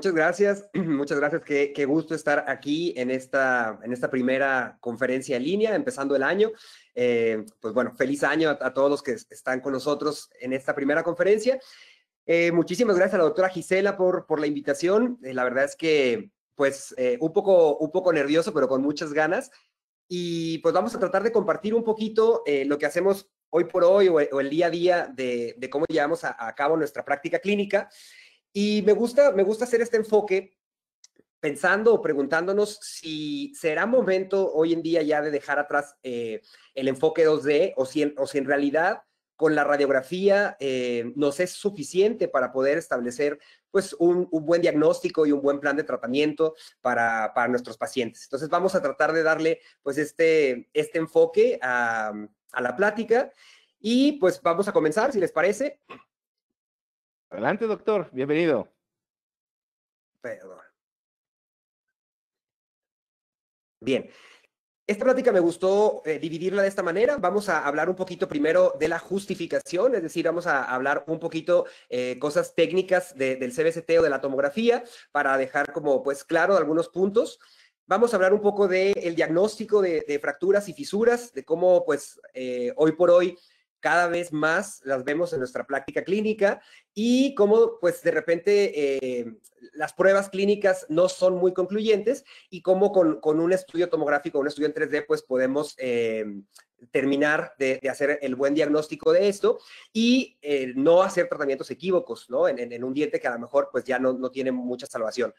muchas gracias. Muchas gracias. Qué gusto estar aquí en esta primera conferencia en línea, empezando el año. Pues bueno, feliz año a todos los que están con nosotros en esta primera conferencia. Muchísimas gracias a la doctora Gisela por la invitación. La verdad es que, pues, un poco nervioso, pero con muchas ganas. Y pues vamos a tratar de compartir un poquito lo que hacemos hoy por hoy o el día a día de cómo llevamos a cabo nuestra práctica clínica. Y me gusta hacer este enfoque pensando o preguntándonos si será momento hoy en día ya de dejar atrás el enfoque 2D o si en realidad con la radiografía nos es suficiente para poder establecer pues un buen diagnóstico y un buen plan de tratamiento para nuestros pacientes. Entonces vamos a tratar de darle pues este enfoque a la plática y pues vamos a comenzar, si les parece. Adelante, doctor. Bienvenido. Perdón. Bien. Esta plática me gustó dividirla de esta manera. Vamos a hablar un poquito primero de la justificación, es decir, vamos a hablar un poquito cosas técnicas del CBCT o de la tomografía para dejar como pues claro algunos puntos. Vamos a hablar un poco del diagnóstico de fracturas y fisuras, de cómo pues hoy por hoy cada vez más las vemos en nuestra práctica clínica y cómo pues de repente las pruebas clínicas no son muy concluyentes y cómo con un estudio tomográfico, un estudio en 3D, pues podemos terminar de hacer el buen diagnóstico de esto y no hacer tratamientos equívocos, ¿no? En un diente que a lo mejor pues ya no tiene mucha salvación.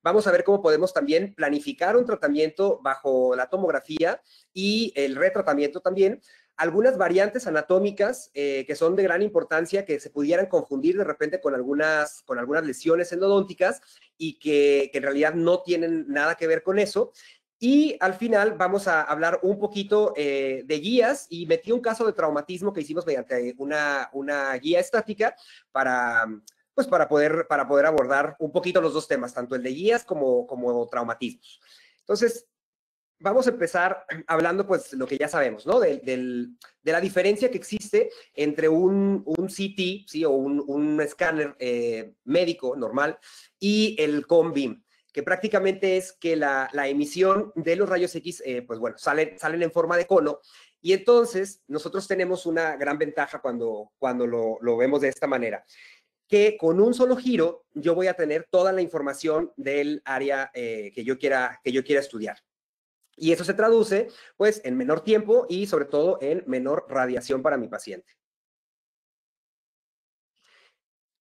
Vamos a ver cómo podemos también planificar un tratamiento bajo la tomografía y el retratamiento también. Algunas variantes anatómicas que son de gran importancia, que se pudieran confundir de repente con algunas lesiones endodónticas y que en realidad no tienen nada que ver con eso. Y al final vamos a hablar un poquito de guías y metí un caso de traumatismo que hicimos mediante una guía estática para poder abordar un poquito los dos temas, tanto el de guías como traumatismos. Entonces, vamos a empezar hablando, pues, lo que ya sabemos, ¿no? De la diferencia que existe entre un CT, ¿sí? O un escáner médico normal y el COM-BIM, que prácticamente es que la emisión de los rayos X, pues bueno, salen en forma de cono. Y entonces, nosotros tenemos una gran ventaja cuando lo vemos de esta manera, que con un solo giro yo voy a tener toda la información del área que yo quiera estudiar. Y eso se traduce, pues, en menor tiempo y, sobre todo, en menor radiación para mi paciente.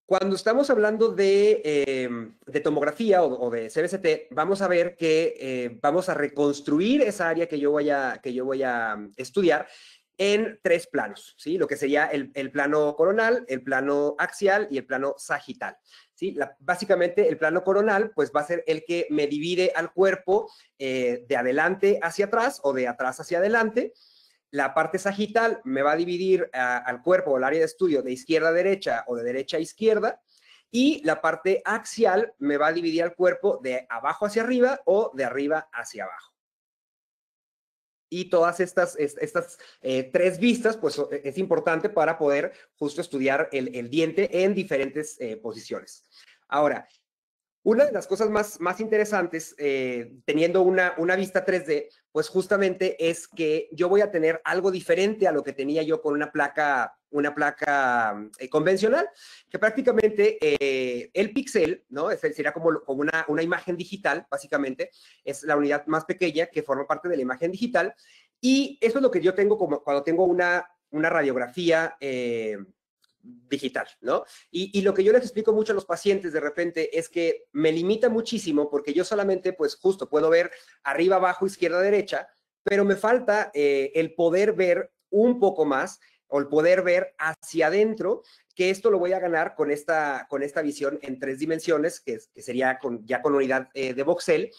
Cuando estamos hablando de tomografía o de CBCT, vamos a ver que vamos a reconstruir esa área que yo voy a estudiar en tres planos, ¿sí? Lo que sería el plano coronal, el plano axial y el plano sagital, ¿sí? Básicamente, el plano coronal, pues, va a ser el que me divide al cuerpo de adelante hacia atrás o de atrás hacia adelante. La parte sagital me va a dividir al cuerpo o al área de estudio de izquierda a derecha o de derecha a izquierda. Y la parte axial me va a dividir al cuerpo de abajo hacia arriba o de arriba hacia abajo. Y todas estas tres vistas, pues es importante para poder justo estudiar el diente en diferentes posiciones. Ahora, una de las cosas más interesantes, teniendo una vista 3D, pues justamente es que yo voy a tener algo diferente a lo que tenía yo con una placa convencional, que prácticamente el píxel, ¿no? Sería como una imagen digital, básicamente, es la unidad más pequeña que forma parte de la imagen digital, y eso es lo que yo tengo como cuando tengo una radiografía digital, ¿no? Y lo que yo les explico mucho a los pacientes de repente es que me limita muchísimo porque yo solamente, pues justo puedo ver arriba, abajo, izquierda, derecha, pero me falta el poder ver un poco más o el poder ver hacia adentro, que esto lo voy a ganar con esta visión en 3 dimensiones, que sería ya con unidad de voxel.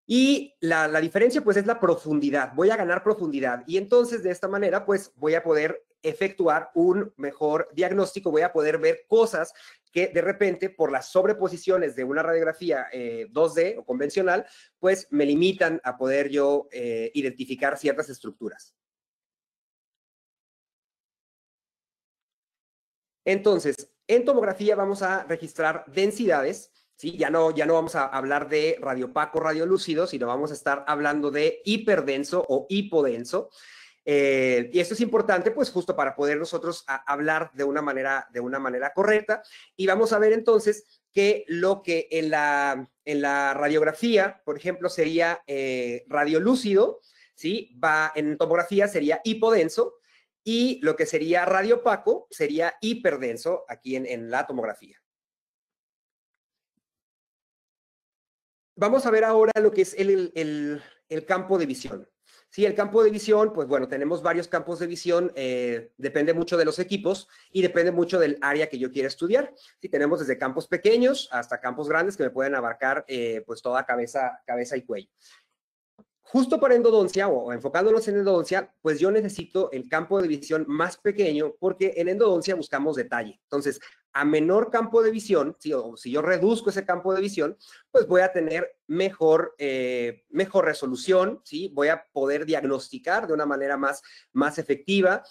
Y la diferencia, pues, es la profundidad. Voy a ganar profundidad. Y entonces, de esta manera, pues, voy a poder efectuar un mejor diagnóstico. Voy a poder ver cosas que, de repente, por las sobreposiciones de una radiografía 2D o convencional, pues, me limitan a poder yo identificar ciertas estructuras. Entonces, en tomografía vamos a registrar densidades, ¿sí? Ya no vamos a hablar de radiopaco, radiolúcido, sino vamos a estar hablando de hiperdenso o hipodenso. Y esto es importante, pues, justo para poder nosotros hablar de una manera correcta. Y vamos a ver entonces que lo que en la radiografía, por ejemplo, sería radiolúcido, ¿sí? En tomografía sería hipodenso, y lo que sería radiopaco sería hiperdenso aquí en la tomografía. Vamos a ver ahora lo que es el campo de visión. Sí, el campo de visión, pues bueno, tenemos varios campos de visión, depende mucho de los equipos y depende mucho del área que yo quiera estudiar. Sí, tenemos desde campos pequeños hasta campos grandes que me pueden abarcar pues toda cabeza y cuello. Justo para endodoncia o enfocándonos en endodoncia, pues yo necesito el campo de visión más pequeño porque en endodoncia buscamos detalle. Entonces, a menor campo de visión, ¿sí? O si yo reduzco ese campo de visión, pues voy a tener mejor resolución, ¿sí? Voy a poder diagnosticar de una manera más efectiva.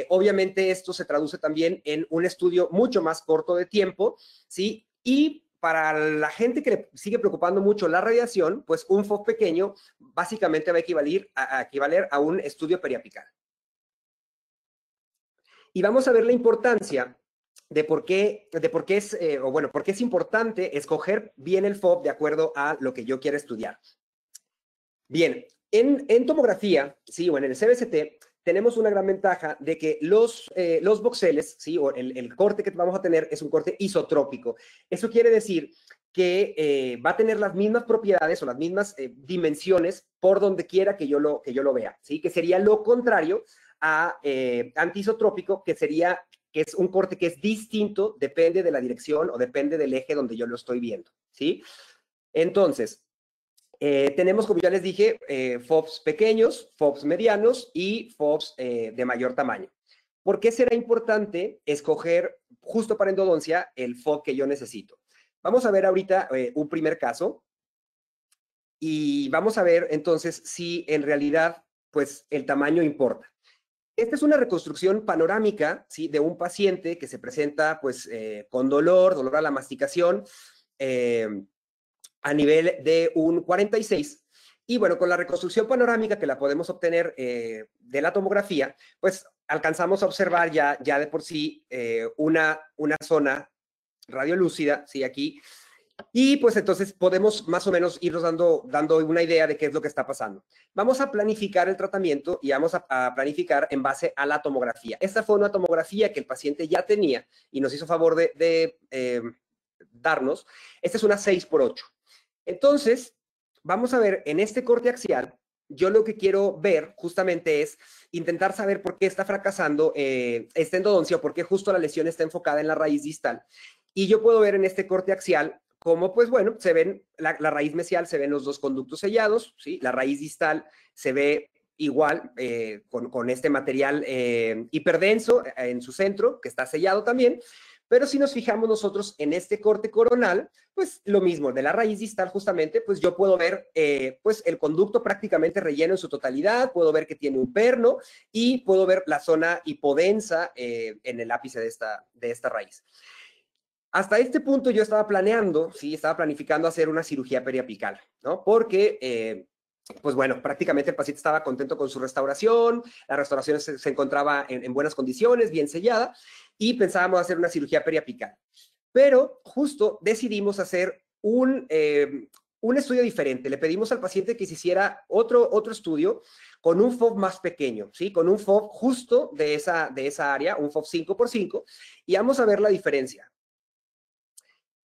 Obviamente esto se traduce también en un estudio mucho más corto de tiempo, ¿sí? Y para la gente que le sigue preocupando mucho la radiación, pues un FOV pequeño básicamente va a equivaler a un estudio periapical. Y vamos a ver la importancia de por qué es importante escoger bien el FOV de acuerdo a lo que yo quiera estudiar. Bien, en tomografía, sí, o en el CBCT, tenemos una gran ventaja de que los voxeles, ¿sí? O el corte que vamos a tener es un corte isotrópico. Eso quiere decir que va a tener las mismas propiedades o las mismas dimensiones por donde quiera que yo lo vea, ¿sí? Que sería lo contrario a antiisotrópico, que es un corte que es distinto, depende de la dirección o depende del eje donde yo lo estoy viendo, ¿sí? Entonces, tenemos, como ya les dije, FOVs pequeños, FOVs medianos y FOVs de mayor tamaño. ¿Por qué será importante escoger justo para endodoncia el FOV que yo necesito? Vamos a ver ahorita un primer caso y vamos a ver entonces si en realidad pues el tamaño importa. Esta es una reconstrucción panorámica, ¿sí? De un paciente que se presenta pues con dolor a la masticación, a nivel de un 46. Y bueno, con la reconstrucción panorámica que la podemos obtener de la tomografía, pues alcanzamos a observar ya de por sí una zona radiolúcida, ¿sí? Aquí. Y pues entonces podemos más o menos irnos dando una idea de qué es lo que está pasando. Vamos a planificar el tratamiento y vamos a planificar en base a la tomografía. Esta fue una tomografía que el paciente ya tenía y nos hizo favor de darnos. Esta es una 6x8. Entonces, vamos a ver en este corte axial, yo lo que quiero ver justamente es intentar saber por qué está fracasando esta endodoncia o por qué justo la lesión está enfocada en la raíz distal. Y yo puedo ver en este corte axial cómo, pues bueno, se ven, la raíz mesial se ven los dos conductos sellados, ¿sí? La raíz distal se ve igual con este material hiperdenso en su centro, que está sellado también. Pero si nos fijamos nosotros en este corte coronal, pues lo mismo, de la raíz distal justamente, pues yo puedo ver pues el conducto prácticamente relleno en su totalidad, puedo ver que tiene un perno y puedo ver la zona hipodensa en el ápice de esta raíz. Hasta este punto yo estaba planeando, sí, estaba planificando hacer una cirugía periapical, ¿no? Porque pues bueno, prácticamente el paciente estaba contento con su restauración, la restauración se encontraba en buenas condiciones, bien sellada, y pensábamos hacer una cirugía periapical. Pero justo decidimos hacer un estudio diferente. Le pedimos al paciente que se hiciera otro estudio con un FOV más pequeño, ¿sí? Con un FOV justo de esa área, un FOV 5x5, y vamos a ver la diferencia.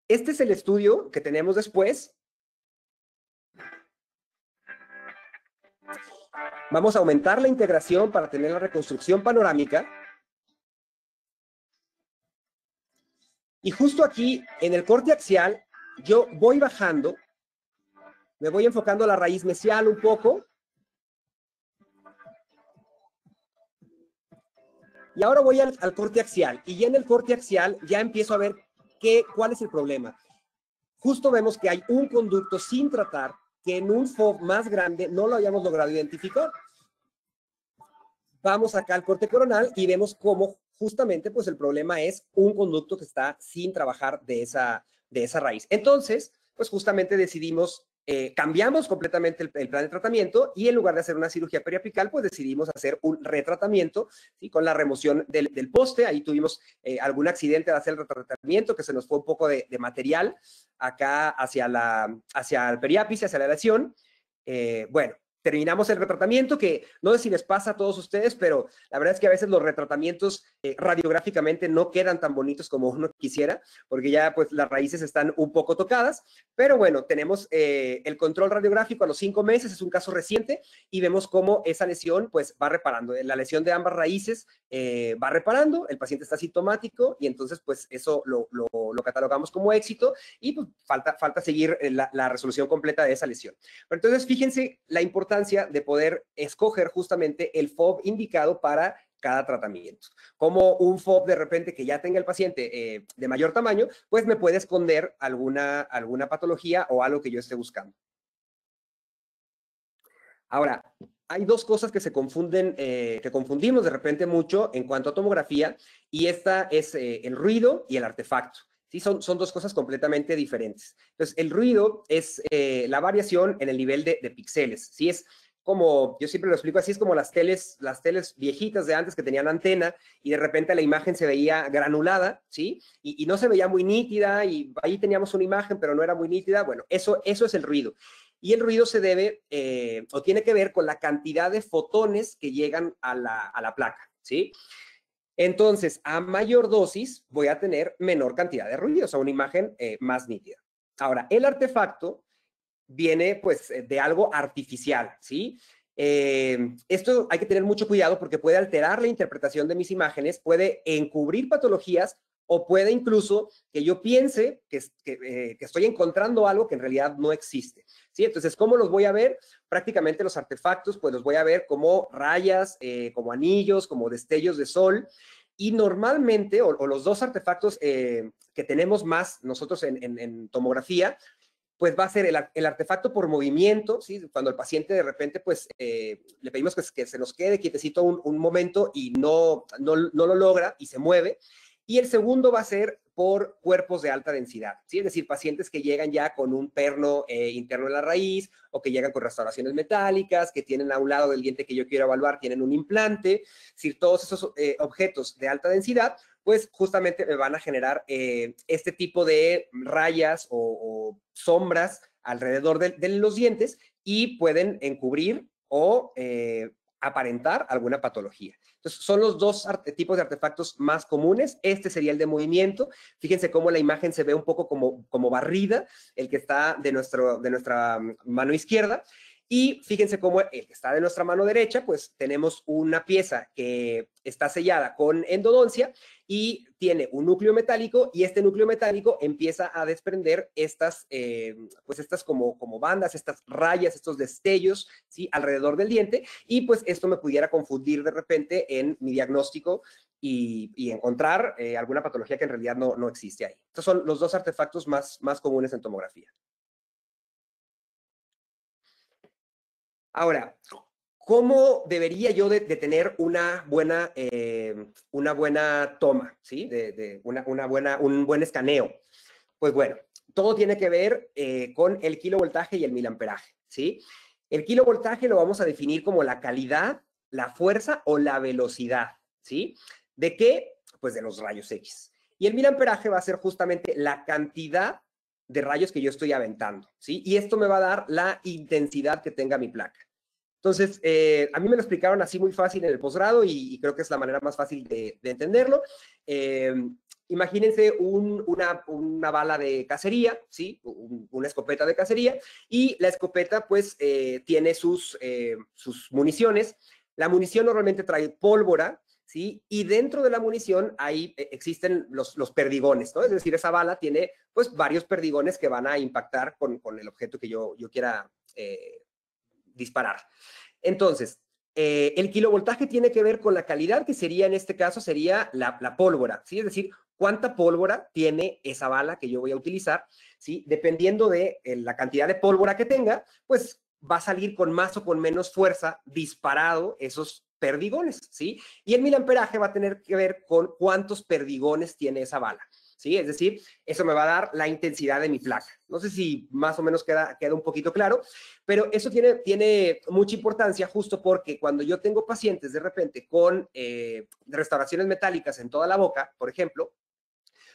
Este es el estudio que tenemos después. Vamos a aumentar la integración para tener la reconstrucción panorámica. Y justo aquí, en el corte axial, yo voy bajando, me voy enfocando a la raíz mesial un poco. Y ahora voy al corte axial. Y ya en el corte axial ya empiezo a ver cuál es el problema. Justo vemos que hay un conducto sin tratar que en un FOV más grande no lo hayamos logrado identificar. Vamos acá al corte coronal y vemos cómo justamente pues el problema es un conducto que está sin trabajar de esa de esa raíz. Entonces, pues justamente decidimos, cambiamos completamente el plan de tratamiento y en lugar de hacer una cirugía periapical, pues decidimos hacer un retratamiento, ¿sí? Con la remoción del poste. Ahí tuvimos algún accidente al hacer el retratamiento, que se nos fue un poco de material acá hacia el periápice, hacia la lesión. Bueno, terminamos el retratamiento, que no sé si les pasa a todos ustedes, pero la verdad es que a veces los retratamientos radiográficamente no quedan tan bonitos como uno quisiera, porque ya pues las raíces están un poco tocadas, pero bueno, tenemos el control radiográfico a los 5 meses, es un caso reciente, y vemos cómo esa lesión pues va reparando. La lesión de ambas raíces va reparando, el paciente está sintomático, y entonces pues eso lo catalogamos como éxito, y pues falta seguir la resolución completa de esa lesión. Pero entonces fíjense la importancia de poder escoger justamente el FOB indicado para cada tratamiento. Como un FOB de repente que ya tenga el paciente de mayor tamaño, pues me puede esconder alguna patología o algo que yo esté buscando. Ahora, hay dos cosas que se confunden, que confundimos de repente mucho en cuanto a tomografía, y esta es el ruido y el artefacto. Sí, son dos cosas completamente diferentes. Entonces, el ruido es la variación en el nivel de píxeles. ¿Sí? Es como, yo siempre lo explico así, es como las teles viejitas de antes que tenían antena y de repente la imagen se veía granulada, ¿sí? Y no se veía muy nítida, y ahí teníamos una imagen, pero no era muy nítida. Bueno, eso es el ruido. Y el ruido se debe o tiene que ver con la cantidad de fotones que llegan a la placa, ¿sí? Entonces, a mayor dosis voy a tener menor cantidad de ruido, o sea, una imagen más nítida. Ahora, el artefacto viene pues de algo artificial, ¿sí? Esto hay que tener mucho cuidado porque puede alterar la interpretación de mis imágenes, puede encubrir patologías o puede incluso que yo piense que estoy encontrando algo que en realidad no existe, ¿sí? Entonces, ¿cómo los voy a ver? Prácticamente los artefactos, pues los voy a ver como rayas, como anillos, como destellos de sol. Y normalmente, o los dos artefactos que tenemos más nosotros en tomografía, pues va a ser el artefacto por movimiento, ¿sí? Cuando el paciente de repente, pues, le pedimos que se nos quede quietecito un momento y no lo logra y se mueve. Y el segundo va a ser por cuerpos de alta densidad, ¿sí? Es decir, pacientes que llegan ya con un perno interno en la raíz, o que llegan con restauraciones metálicas, que tienen a un lado del diente que yo quiero evaluar, tienen un implante. Es decir, todos esos objetos de alta densidad, pues justamente me van a generar este tipo de rayas o sombras alrededor de los dientes, y pueden encubrir o aparentar alguna patología. Entonces, son los dos tipos de artefactos más comunes. Este sería el de movimiento. Fíjense cómo la imagen se ve un poco como barrida, el que está de nuestra mano izquierda. Y fíjense cómo el que está de nuestra mano derecha, pues tenemos una pieza que está sellada con endodoncia y tiene un núcleo metálico, y este núcleo metálico empieza a desprender estas como bandas, estas rayas, estos destellos, ¿sí? Alrededor del diente, y pues esto me pudiera confundir de repente en mi diagnóstico y encontrar alguna patología que en realidad no existe ahí. Estos son los dos artefactos más comunes en tomografía. Ahora, ¿cómo debería yo de tener una buena toma, ¿sí? Un buen escaneo? Pues bueno, todo tiene que ver con el kilovoltaje y el miliamperaje, ¿sí? El kilovoltaje lo vamos a definir como la calidad, la fuerza o la velocidad, ¿sí? ¿De qué? Pues de los rayos X. Y el miliamperaje va a ser justamente la cantidad de rayos que yo estoy aventando, ¿sí? Y esto me va a dar la intensidad que tenga mi placa. Entonces, a mí me lo explicaron así muy fácil en el posgrado, y creo que es la manera más fácil de entenderlo. Imagínense una bala de cacería, ¿sí? Una escopeta de cacería, y la escopeta pues tiene sus municiones. La munición normalmente trae pólvora, ¿sí? Y dentro de la munición existen los perdigones, ¿no? Es decir, esa bala tiene pues varios perdigones que van a impactar con el objeto que yo quiera disparar. Entonces, el kilovoltaje tiene que ver con la calidad, que sería en este caso sería la pólvora, ¿sí? Es decir, cuánta pólvora tiene esa bala que yo voy a utilizar, ¿sí? Dependiendo de la cantidad de pólvora que tenga, pues va a salir con más o con menos fuerza disparado esos perdigones, ¿sí? Y el miliamperaje va a tener que ver con cuántos perdigones tiene esa bala, ¿sí? Es decir, eso me va a dar la intensidad de mi placa. No sé si más o menos queda un poquito claro, pero eso tiene mucha importancia justo porque cuando yo tengo pacientes de repente con restauraciones metálicas en toda la boca, por ejemplo,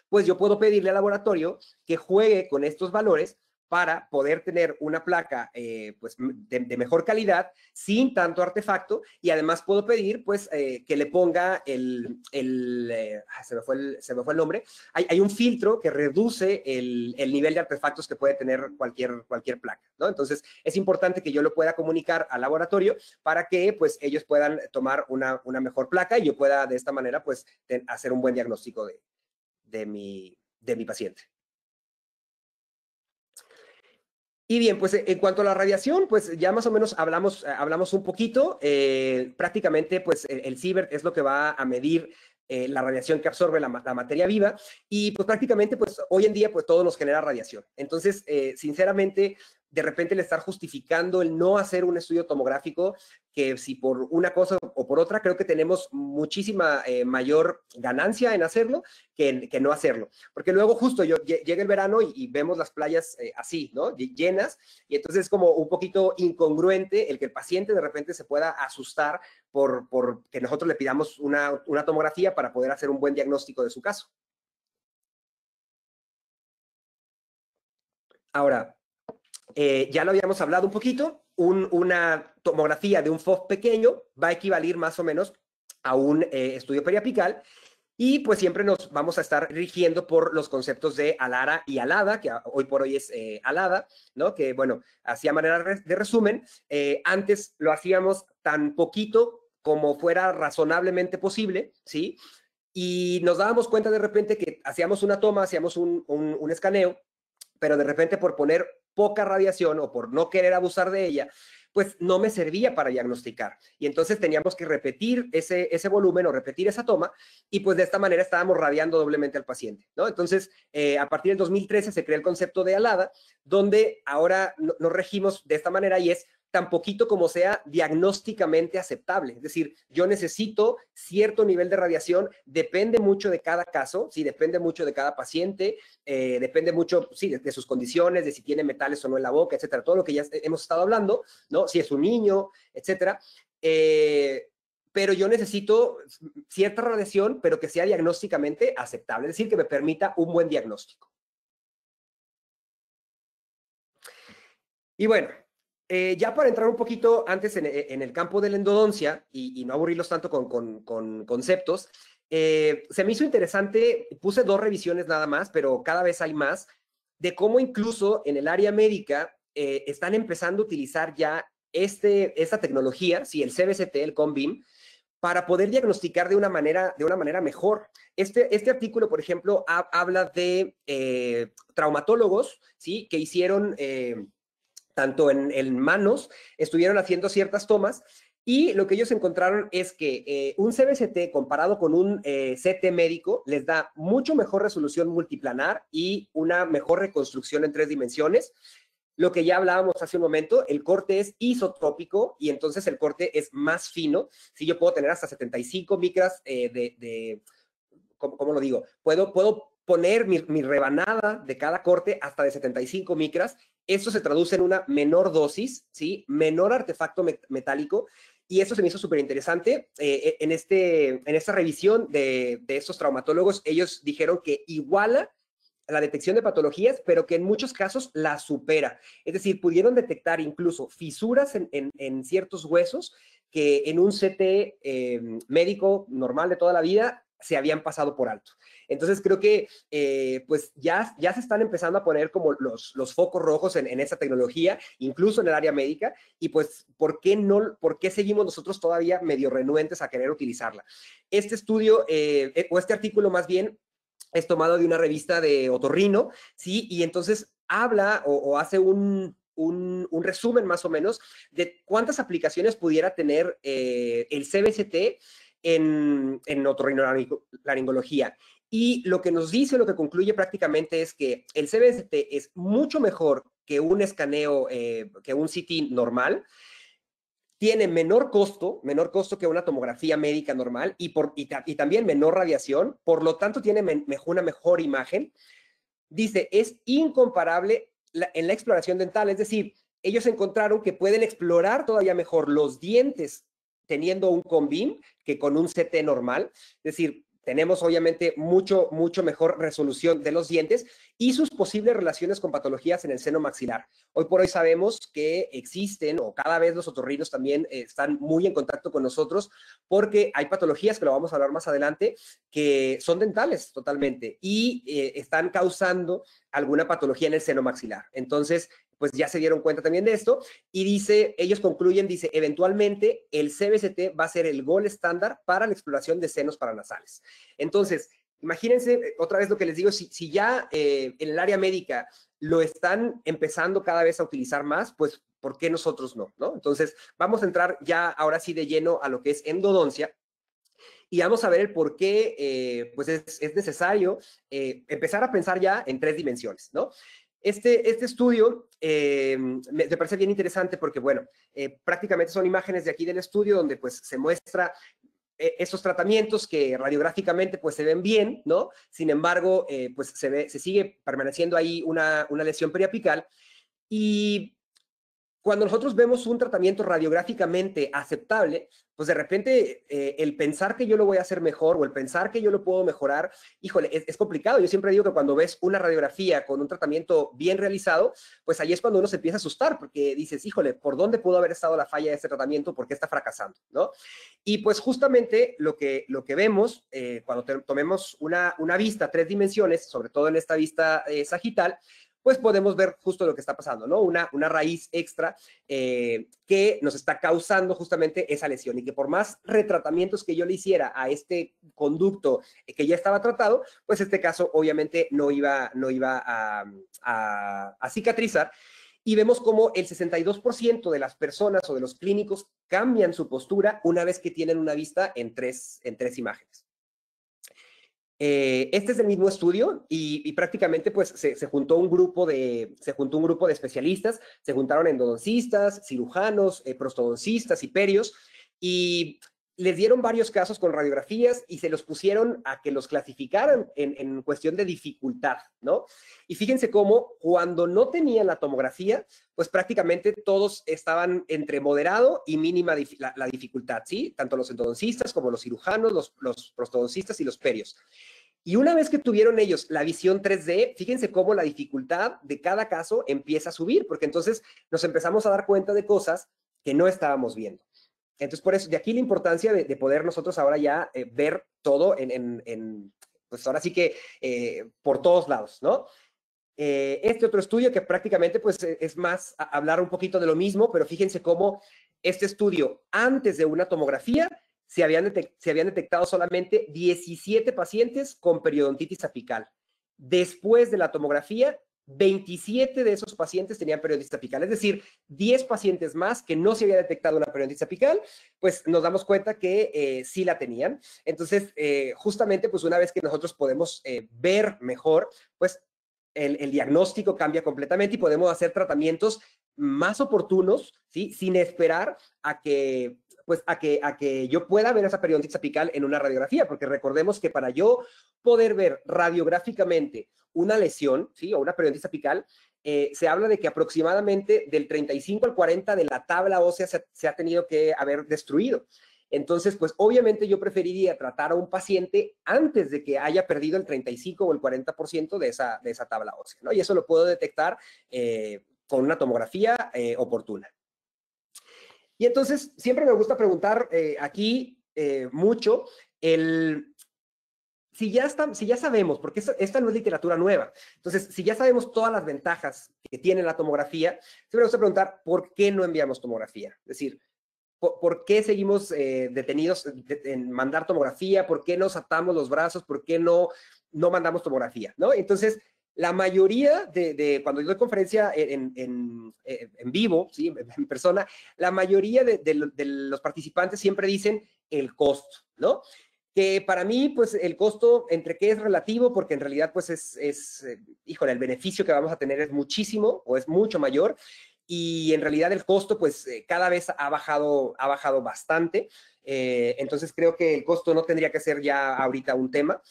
pues yo puedo pedirle al laboratorio que juegue con estos valores para poder tener una placa pues de mejor calidad, sin tanto artefacto, y además puedo pedir pues que le ponga se me fue el nombre, hay un filtro que reduce el nivel de artefactos que puede tener cualquier placa, ¿no? Entonces es importante que yo lo pueda comunicar al laboratorio para que pues ellos puedan tomar una mejor placa y yo pueda de esta manera pues hacer un buen diagnóstico de mi paciente. Y bien, pues en cuanto a la radiación, pues ya más o menos hablamos un poquito. Prácticamente, pues el Sievert es lo que va a medir la radiación que absorbe la materia viva, y pues prácticamente, pues hoy en día, pues todo nos genera radiación. Entonces, sinceramente, de repente el estar justificando el no hacer un estudio tomográfico, que si por una cosa o por otra, creo que tenemos muchísima mayor ganancia en hacerlo que no hacerlo. Porque luego justo llega el verano y vemos las playas así, ¿no? Llenas, y entonces es como un poquito incongruente el que el paciente de repente se pueda asustar por que nosotros le pidamos una tomografía para poder hacer un buen diagnóstico de su caso. Ahora, ya lo habíamos hablado un poquito, una tomografía de un FOV pequeño va a equivaler más o menos a un estudio periapical, y pues siempre nos vamos a estar rigiendo por los conceptos de ALARA y ALADA, que hoy por hoy es ALADA, ¿no? Que bueno, así a manera de resumen, antes lo hacíamos tan poquito como fuera razonablemente posible, ¿sí? Y nos dábamos cuenta de repente que hacíamos una toma, hacíamos un escaneo, pero de repente por poner poca radiación o por no querer abusar de ella, pues no me servía para diagnosticar. Y entonces teníamos que repetir ese volumen o repetir esa toma, y pues de esta manera estábamos radiando doblemente al paciente, ¿no? Entonces, a partir del 2013 se crea el concepto de ALADA, donde ahora nos regimos de esta manera, y es tan poquito como sea diagnósticamente aceptable. Es decir, yo necesito cierto nivel de radiación, depende mucho de cada caso, sí, depende mucho de cada paciente, depende mucho, sí, de sus condiciones, de si tiene metales o no en la boca, etcétera, todo lo que ya hemos estado hablando, ¿no? Si es un niño, etcétera. Pero yo necesito cierta radiación, pero que sea diagnósticamente aceptable, es decir, que me permita un buen diagnóstico. Y bueno, ya para entrar un poquito antes en el campo de la endodoncia y no aburrirlos tanto con conceptos, se me hizo interesante, puse 2 revisiones nada más, pero cada vez hay más, de cómo incluso en el área médica están empezando a utilizar ya esta tecnología, sí, el CBCT, el CONBIM, para poder diagnosticar de una manera mejor. Este artículo, por ejemplo, habla de traumatólogos, ¿sí? Que hicieron tanto en manos, estuvieron haciendo ciertas tomas, y lo que ellos encontraron es que un CBCT comparado con un CT médico les da mucho mejor resolución multiplanar y una mejor reconstrucción en 3 dimensiones. Lo que ya hablábamos hace un momento, el corte es isotrópico y entonces el corte es más fino. Si yo puedo tener hasta 75 micras ¿cómo lo digo? Puedo poner mi rebanada de cada corte hasta de 75 micras. Esto se traduce en una menor dosis, ¿sí? Menor artefacto metálico, y eso se me hizo súper interesante. En esta revisión de estos traumatólogos, ellos dijeron que iguala la detección de patologías, pero que en muchos casos la supera. Es decir, pudieron detectar incluso fisuras en ciertos huesos que en un CT médico normal de toda la vida se habían pasado por alto. Entonces creo que pues ya se están empezando a poner como los focos rojos en esa tecnología, incluso en el área médica, y pues ¿por qué seguimos nosotros todavía medio renuentes a querer utilizarla? Este estudio, o este artículo más bien, es tomado de una revista de otorrino, ¿sí? Y entonces habla o hace un resumen más o menos de cuántas aplicaciones pudiera tener el CBCT en otorrinolaringología. Y lo que nos dice, lo que concluye prácticamente es que el CBCT es mucho mejor que un escaneo, que un CT normal, tiene menor costo que una tomografía médica normal y también menor radiación, por lo tanto tiene una mejor imagen. Dice, es incomparable en la exploración dental, es decir, ellos encontraron que pueden explorar todavía mejor los dientes teniendo un CONBEAM que con un CT normal, es decir, tenemos obviamente mucho mejor resolución de los dientes y sus posibles relaciones con patologías en el seno maxilar. Hoy por hoy sabemos que existen, o cada vez los otorrinos también están muy en contacto con nosotros, porque hay patologías, que lo vamos a hablar más adelante, que son dentales totalmente y están causando alguna patología en el seno maxilar. Entonces, pues ya se dieron cuenta también de esto y dice, ellos concluyen, dice, eventualmente el CBCT va a ser el gold estándar para la exploración de senos paranasales. Entonces, imagínense otra vez lo que les digo, si ya en el área médica lo están empezando cada vez a utilizar más, pues ¿por qué nosotros no? Entonces, vamos a entrar ya ahora sí de lleno a lo que es endodoncia. Y vamos a ver el por qué pues es necesario empezar a pensar ya en 3 dimensiones, ¿no? Este estudio me parece bien interesante porque, bueno, prácticamente son imágenes de aquí del estudio donde pues se muestra esos tratamientos que radiográficamente pues se ven bien, ¿no? Sin embargo, pues se sigue permaneciendo ahí una lesión periapical y cuando nosotros vemos un tratamiento radiográficamente aceptable, pues de repente el pensar que yo lo voy a hacer mejor o el pensar que yo lo puedo mejorar, híjole, es complicado. Yo siempre digo que cuando ves una radiografía con un tratamiento bien realizado, pues ahí es cuando uno se empieza a asustar porque dices, híjole, ¿por dónde pudo haber estado la falla de este tratamiento? ¿Por qué está fracasando? ¿No? Y pues justamente lo que vemos cuando tomemos una vista 3 dimensiones, sobre todo en esta vista sagital, pues podemos ver justo lo que está pasando, ¿no? Una raíz extra que nos está causando justamente esa lesión y que por más retratamientos que yo le hiciera a este conducto que ya estaba tratado, pues este caso obviamente no iba a cicatrizar. Y vemos cómo el 62% de las personas o de los clínicos cambian su postura una vez que tienen una vista en tres imágenes. Este es el mismo estudio y prácticamente pues se juntó un grupo de especialistas, se juntaron endodoncistas, cirujanos, prostodoncistas y perios y les dieron varios casos con radiografías y se los pusieron a que los clasificaran en cuestión de dificultad, ¿no? Y fíjense cómo cuando no tenían la tomografía, pues prácticamente todos estaban entre moderado y mínima la dificultad, ¿sí? Tanto los endodoncistas como los cirujanos, los prostodoncistas y los perios. Y una vez que tuvieron ellos la visión 3D, fíjense cómo la dificultad de cada caso empieza a subir, porque entonces nos empezamos a dar cuenta de cosas que no estábamos viendo. Entonces, por eso, de aquí la importancia de poder nosotros ahora ya ver todo pues ahora sí que por todos lados, ¿no? Este otro estudio que prácticamente pues es más hablar un poquito de lo mismo, pero fíjense cómo este estudio antes de una tomografía se habían detectado solamente 17 pacientes con periodontitis apical. Después de la tomografía, 27 de esos pacientes tenían periodontitis apical, es decir, 10 pacientes más que no se había detectado una periodontitis apical, pues nos damos cuenta que sí la tenían. Entonces, justamente, pues una vez que nosotros podemos ver mejor, pues el diagnóstico cambia completamente y podemos hacer tratamientos más oportunos, ¿sí? Sin esperar a que yo pueda ver esa periodontitis apical en una radiografía, porque recordemos que para yo poder ver radiográficamente una lesión, ¿sí? O una periodontitis apical, se habla de que aproximadamente del 35 al 40 de la tabla ósea se ha tenido que haber destruido. Entonces, pues obviamente yo preferiría tratar a un paciente antes de que haya perdido el 35 o el 40% de esa tabla ósea, ¿no? Y eso lo puedo detectar con una tomografía oportuna. Y entonces, siempre me gusta preguntar aquí mucho si ya sabemos, porque esta no es literatura nueva, entonces, si ya sabemos todas las ventajas que tiene la tomografía, siempre me gusta preguntar, ¿por qué no enviamos tomografía? Es decir, ¿por qué seguimos detenidos en mandar tomografía? ¿Por qué nos atamos los brazos? ¿Por qué no mandamos tomografía? ¿No? Entonces, la mayoría cuando yo doy conferencia en vivo, ¿sí? En persona, la mayoría de los participantes siempre dicen el costo, ¿no? Que para mí, pues, el costo, entre que es relativo, porque en realidad, pues, híjole, el beneficio que vamos a tener es muchísimo o es mucho mayor. y en realidad el costo pues cada vez ha bajado bastante. Entonces creo que el costo no tendría que ser ya ahorita un tema.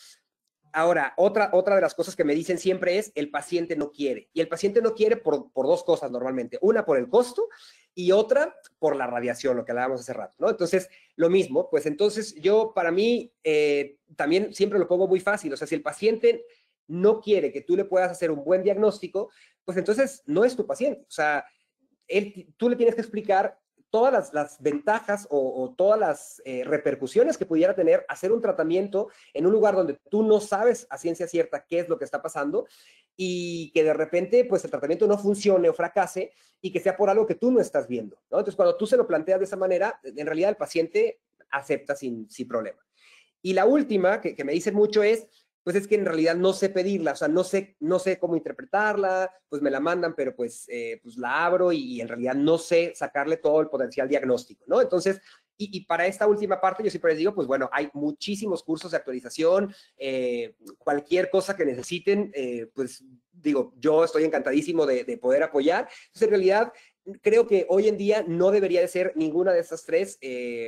Ahora, otra de las cosas que me dicen siempre es el paciente no quiere. Y el paciente no quiere por dos cosas normalmente. Una, por el costo y otra, por la radiación, lo que hablábamos hace rato, ¿no? Entonces, lo mismo, pues entonces yo para mí también siempre lo pongo muy fácil. O sea, si el paciente no quiere que tú le puedas hacer un buen diagnóstico, pues entonces no es tu paciente. O sea, tú le tienes que explicar todas las ventajas o todas las repercusiones que pudiera tener hacer un tratamiento en un lugar donde tú no sabes a ciencia cierta qué es lo que está pasando y que de repente pues el tratamiento no funcione o fracase y que sea por algo que tú no estás viendo, ¿no? Entonces, cuando tú se lo planteas de esa manera, en realidad el paciente acepta sin problema. Y la última, que me dicen mucho es, pues es que en realidad no sé pedirla, o sea, no sé cómo interpretarla, pues me la mandan, pero pues la abro y en realidad no sé sacarle todo el potencial diagnóstico, ¿no? Entonces, y para esta última parte yo siempre les digo, pues bueno, hay muchísimos cursos de actualización, cualquier cosa que necesiten, pues digo, yo estoy encantadísimo de poder apoyar. Entonces, en realidad, creo que hoy en día no debería de ser ninguna de estas tres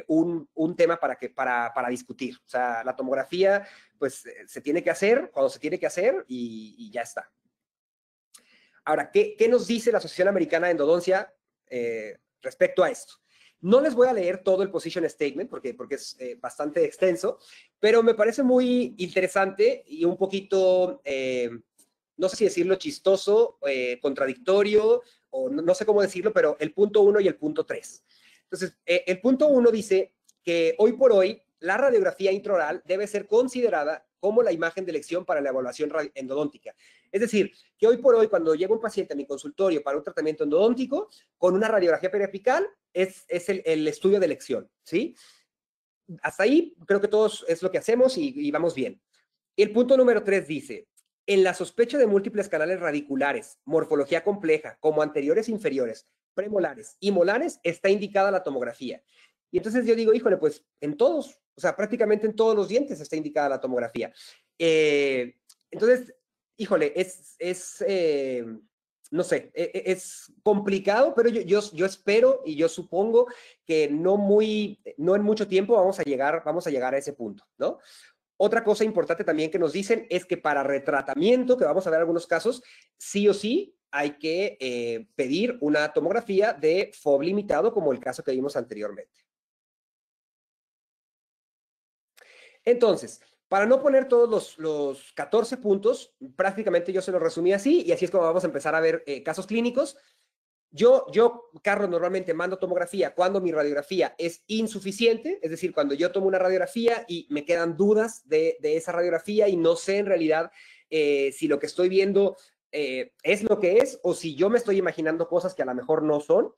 un tema para discutir. O sea, la tomografía, pues se tiene que hacer cuando se tiene que hacer y ya está. Ahora, ¿qué nos dice la Asociación Americana de Endodoncia respecto a esto? No les voy a leer todo el position statement porque es bastante extenso, pero me parece muy interesante y un poquito, no sé si decirlo chistoso, contradictorio, o no sé cómo decirlo, pero el punto 1 y el punto 3. Entonces, el punto 1 dice que hoy por hoy la radiografía intraoral debe ser considerada como la imagen de elección para la evaluación endodóntica. Es decir, que hoy por hoy, cuando llega un paciente a mi consultorio para un tratamiento endodóntico, con una radiografía periapical es el estudio de elección, ¿sí? Hasta ahí creo que todos es lo que hacemos y vamos bien. El punto número 3 dice, en la sospecha de múltiples canales radiculares, morfología compleja, como anteriores e inferiores, premolares y molares, está indicada la tomografía. Y entonces yo digo, híjole, pues en todos, o sea, prácticamente en todos los dientes está indicada la tomografía. Entonces, híjole, no sé, es complicado, pero yo espero y yo supongo que no en mucho tiempo vamos a llegar a ese punto, ¿no? Otra cosa importante también que nos dicen es que para retratamiento, que vamos a ver algunos casos, sí o sí hay que pedir una tomografía de FOB limitado, como el caso que vimos anteriormente. Entonces, para no poner todos los 14 puntos, prácticamente yo se los resumí así, y así es como vamos a empezar a ver casos clínicos. Yo, Carlos, normalmente mando tomografía cuando mi radiografía es insuficiente, es decir, cuando yo tomo una radiografía y me quedan dudas de esa radiografía y no sé en realidad si lo que estoy viendo es lo que es o si yo me estoy imaginando cosas que a lo mejor no son.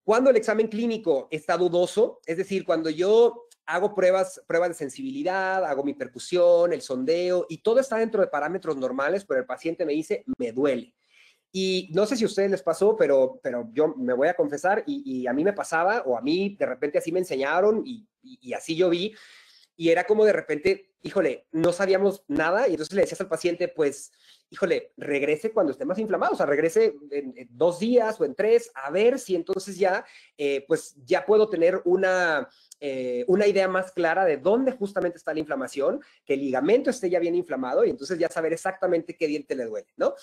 Cuando el examen clínico está dudoso, es decir, cuando yo hago pruebas de sensibilidad, hago mi percusión, el sondeo y todo está dentro de parámetros normales, pero el paciente me dice, me duele. Y no sé si a ustedes les pasó, pero yo me voy a confesar y a mí me pasaba o a mí de repente así me enseñaron y así yo vi y era como de repente, híjole, no sabíamos nada y entonces le decías al paciente, pues, híjole, regrese cuando esté más inflamado, o sea, regrese en 2 días o en 3, a ver si entonces ya, pues ya puedo tener una idea más clara de dónde justamente está la inflamación, que el ligamento esté ya bien inflamado y entonces ya saber exactamente qué diente le duele, ¿no?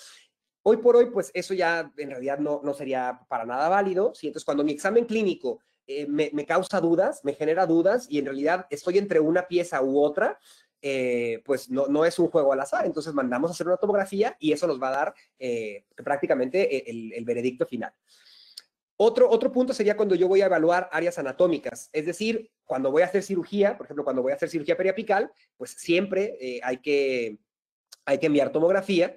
Hoy por hoy, pues eso ya en realidad no sería para nada válido, ¿sí? Entonces, cuando mi examen clínico me causa dudas, me genera dudas y en realidad estoy entre una pieza u otra, pues no es un juego al azar. Entonces, mandamos a hacer una tomografía y eso nos va a dar prácticamente el veredicto final. Otro punto sería cuando yo voy a evaluar áreas anatómicas, es decir, cuando voy a hacer cirugía, por ejemplo, cuando voy a hacer cirugía periapical, pues siempre hay que enviar tomografía.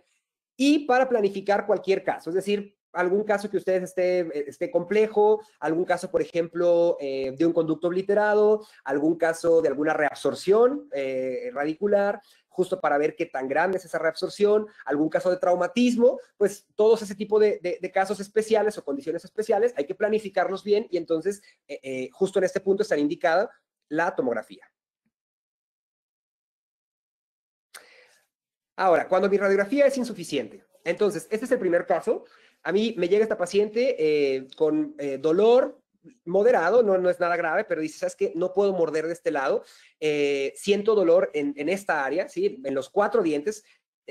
Y para planificar cualquier caso, es decir, algún caso que ustedes esté complejo, algún caso, por ejemplo, de un conducto obliterado, algún caso de alguna reabsorción radicular, justo para ver qué tan grande es esa reabsorción, algún caso de traumatismo, pues todos ese tipo de casos especiales o condiciones especiales hay que planificarlos bien y entonces justo en este punto está indicada la tomografía. Ahora, cuando mi radiografía es insuficiente, entonces, este es el primer caso. a mí me llega esta paciente con dolor moderado, no es nada grave, pero dice, ¿sabes qué? No puedo morder de este lado, siento dolor en esta área, ¿sí? En los 4 dientes,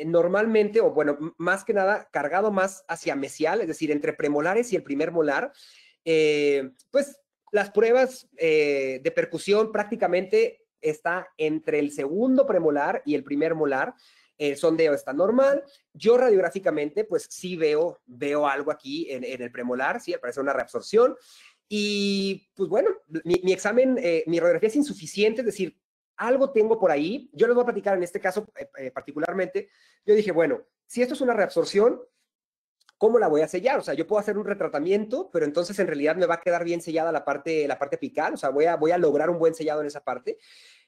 normalmente, o bueno, más que nada, cargado más hacia mesial, es decir, entre premolares y el primer molar, pues las pruebas de percusión prácticamente está entre el segundo premolar y el primer molar. El sondeo está normal. Yo radiográficamente, pues sí veo algo aquí en el premolar, sí, parece una reabsorción. Y pues bueno, mi examen, mi radiografía es insuficiente, es decir, algo tengo por ahí. Yo les voy a platicar en este caso particularmente. Yo dije, bueno, si esto es una reabsorción, ¿cómo la voy a sellar? O sea, yo puedo hacer un retratamiento, pero entonces en realidad me va a quedar bien sellada la parte apical, o sea, voy a lograr un buen sellado en esa parte.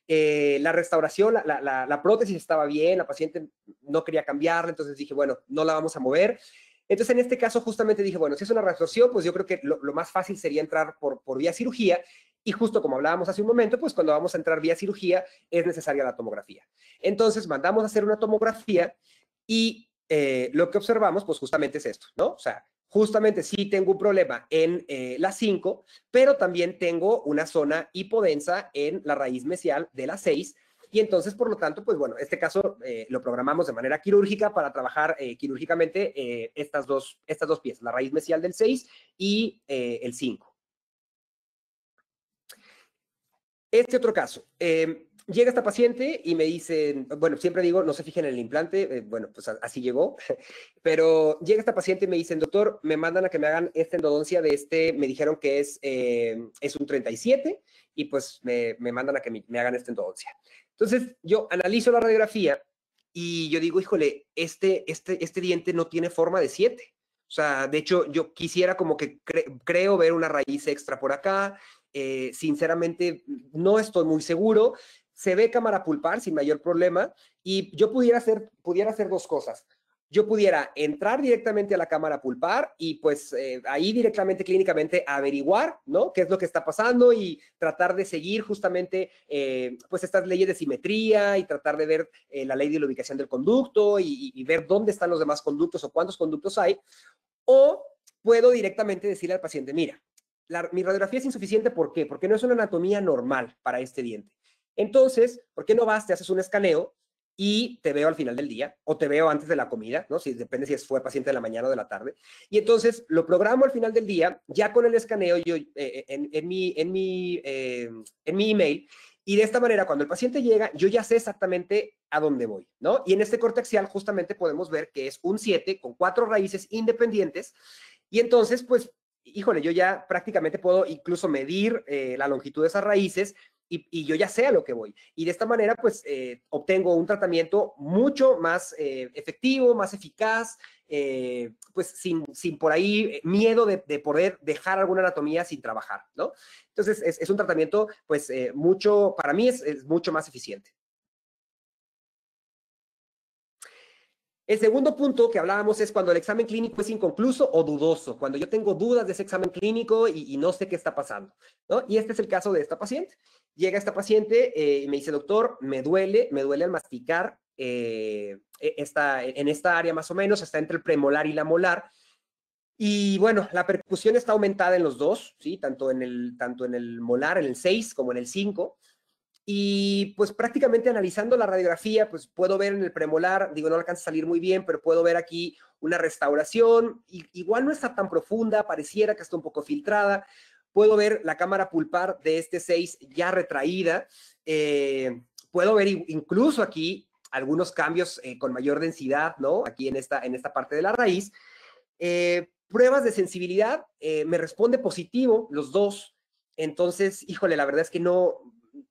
La restauración, la prótesis estaba bien, la paciente no quería cambiarla, entonces dije, bueno, no la vamos a mover. Entonces, en este caso, justamente dije, bueno, si es una reabsorción, pues yo creo que lo más fácil sería entrar por vía cirugía. Y justo como hablábamos hace un momento, pues cuando vamos a entrar vía cirugía, es necesaria la tomografía. Entonces, mandamos a hacer una tomografía y lo que observamos, pues justamente es esto, ¿no? O sea, justamente sí tengo un problema en la 5, pero también tengo una zona hipodensa en la raíz mesial de la 6. Y entonces, por lo tanto, pues bueno, este caso lo programamos de manera quirúrgica para trabajar quirúrgicamente estas dos piezas, la raíz mesial del 6 y el 5. Este otro caso, llega esta paciente y me dicen, bueno, siempre digo, no se fijen en el implante, bueno, pues así llegó, pero llega esta paciente y me dicen, doctor, me mandan a que me hagan esta endodoncia de me dijeron que es un 37 y pues me mandan a que me hagan esta endodoncia. Entonces, yo analizo la radiografía y yo digo, híjole, este diente no tiene forma de 7. O sea, de hecho, yo quisiera como que creo ver una raíz extra por acá. Sinceramente, no estoy muy seguro. Se ve cámara pulpar sin mayor problema y yo pudiera hacer 2 cosas. Yo pudiera entrar directamente a la cámara pulpar y pues ahí directamente clínicamente averiguar, ¿no? Qué es lo que está pasando y tratar de seguir justamente pues estas leyes de simetría y tratar de ver la ley de la ubicación del conducto y ver dónde están los demás conductos o cuántos conductos hay. O puedo directamente decirle al paciente, mira, mi radiografía es insuficiente, ¿por qué? Porque no es una anatomía normal para este diente. Entonces, ¿por qué no vas, te haces un escaneo y te veo al final del día o te veo antes de la comida, ¿no? Si depende si fue paciente de la mañana o de la tarde. Y entonces lo programo al final del día, ya con el escaneo yo en mi email. Y de esta manera, cuando el paciente llega, yo ya sé exactamente a dónde voy, ¿no? Y en este corte axial justamente podemos ver que es un 7 con 4 raíces independientes. Y entonces, pues, híjole, yo ya prácticamente puedo incluso medir la longitud de esas raíces y yo ya sé a lo que voy. Y de esta manera, pues, obtengo un tratamiento mucho más efectivo, más eficaz, pues sin por ahí miedo de poder dejar alguna anatomía sin trabajar, ¿no? Entonces, es un tratamiento, pues, para mí es mucho más eficiente. El segundo punto que hablábamos es cuando el examen clínico es inconcluso o dudoso, cuando yo tengo dudas de ese examen clínico y no sé qué está pasando, ¿no? Y este es el caso de esta paciente. Llega esta paciente y me dice, doctor, me duele al masticar en esta área más o menos, está entre el premolar y la molar. Y bueno, la percusión está aumentada en los dos, ¿sí? Tanto en el molar, en el 6, como en el 5. Y pues prácticamente analizando la radiografía, pues puedo ver en el premolar, digo, no alcanza a salir muy bien, pero puedo ver aquí una restauración, igual no está tan profunda, pareciera que está un poco filtrada. Puedo ver la cámara pulpar de este 6 ya retraída. Puedo ver incluso aquí algunos cambios con mayor densidad, ¿no? Aquí en esta parte de la raíz. Pruebas de sensibilidad, me responde positivo los dos. Entonces, híjole, la verdad es que no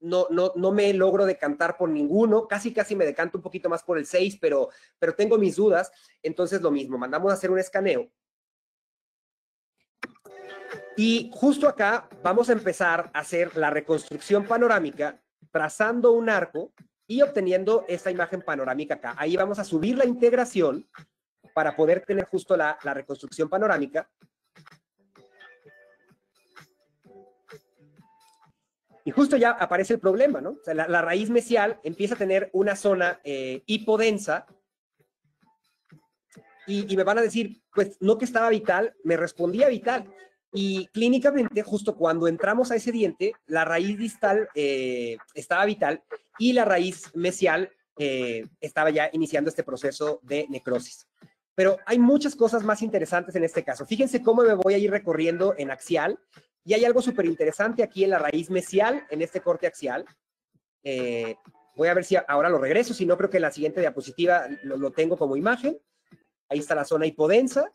me logro decantar por ninguno, casi me decanto un poquito más por el 6, pero tengo mis dudas. Entonces, lo mismo, mandamos a hacer un escaneo. Y justo acá vamos a empezar a hacer la reconstrucción panorámica, trazando un arco y obteniendo esta imagen panorámica acá. Ahí vamos a subir la integración para poder tener justo la reconstrucción panorámica. Y justo ya aparece el problema, ¿no? O sea, la raíz mesial empieza a tener una zona hipodensa y me van a decir, pues no que estaba vital, me respondía vital. Y clínicamente, justo cuando entramos a ese diente, la raíz distal estaba vital y la raíz mesial estaba ya iniciando este proceso de necrosis. Pero hay muchas cosas más interesantes en este caso. Fíjense cómo me voy a ir recorriendo en axial. Y hay algo súper interesante aquí en la raíz mesial, en este corte axial. Voy a ver si ahora lo regreso, si no creo que en la siguiente diapositiva lo tengo como imagen. Ahí está la zona hipodensa.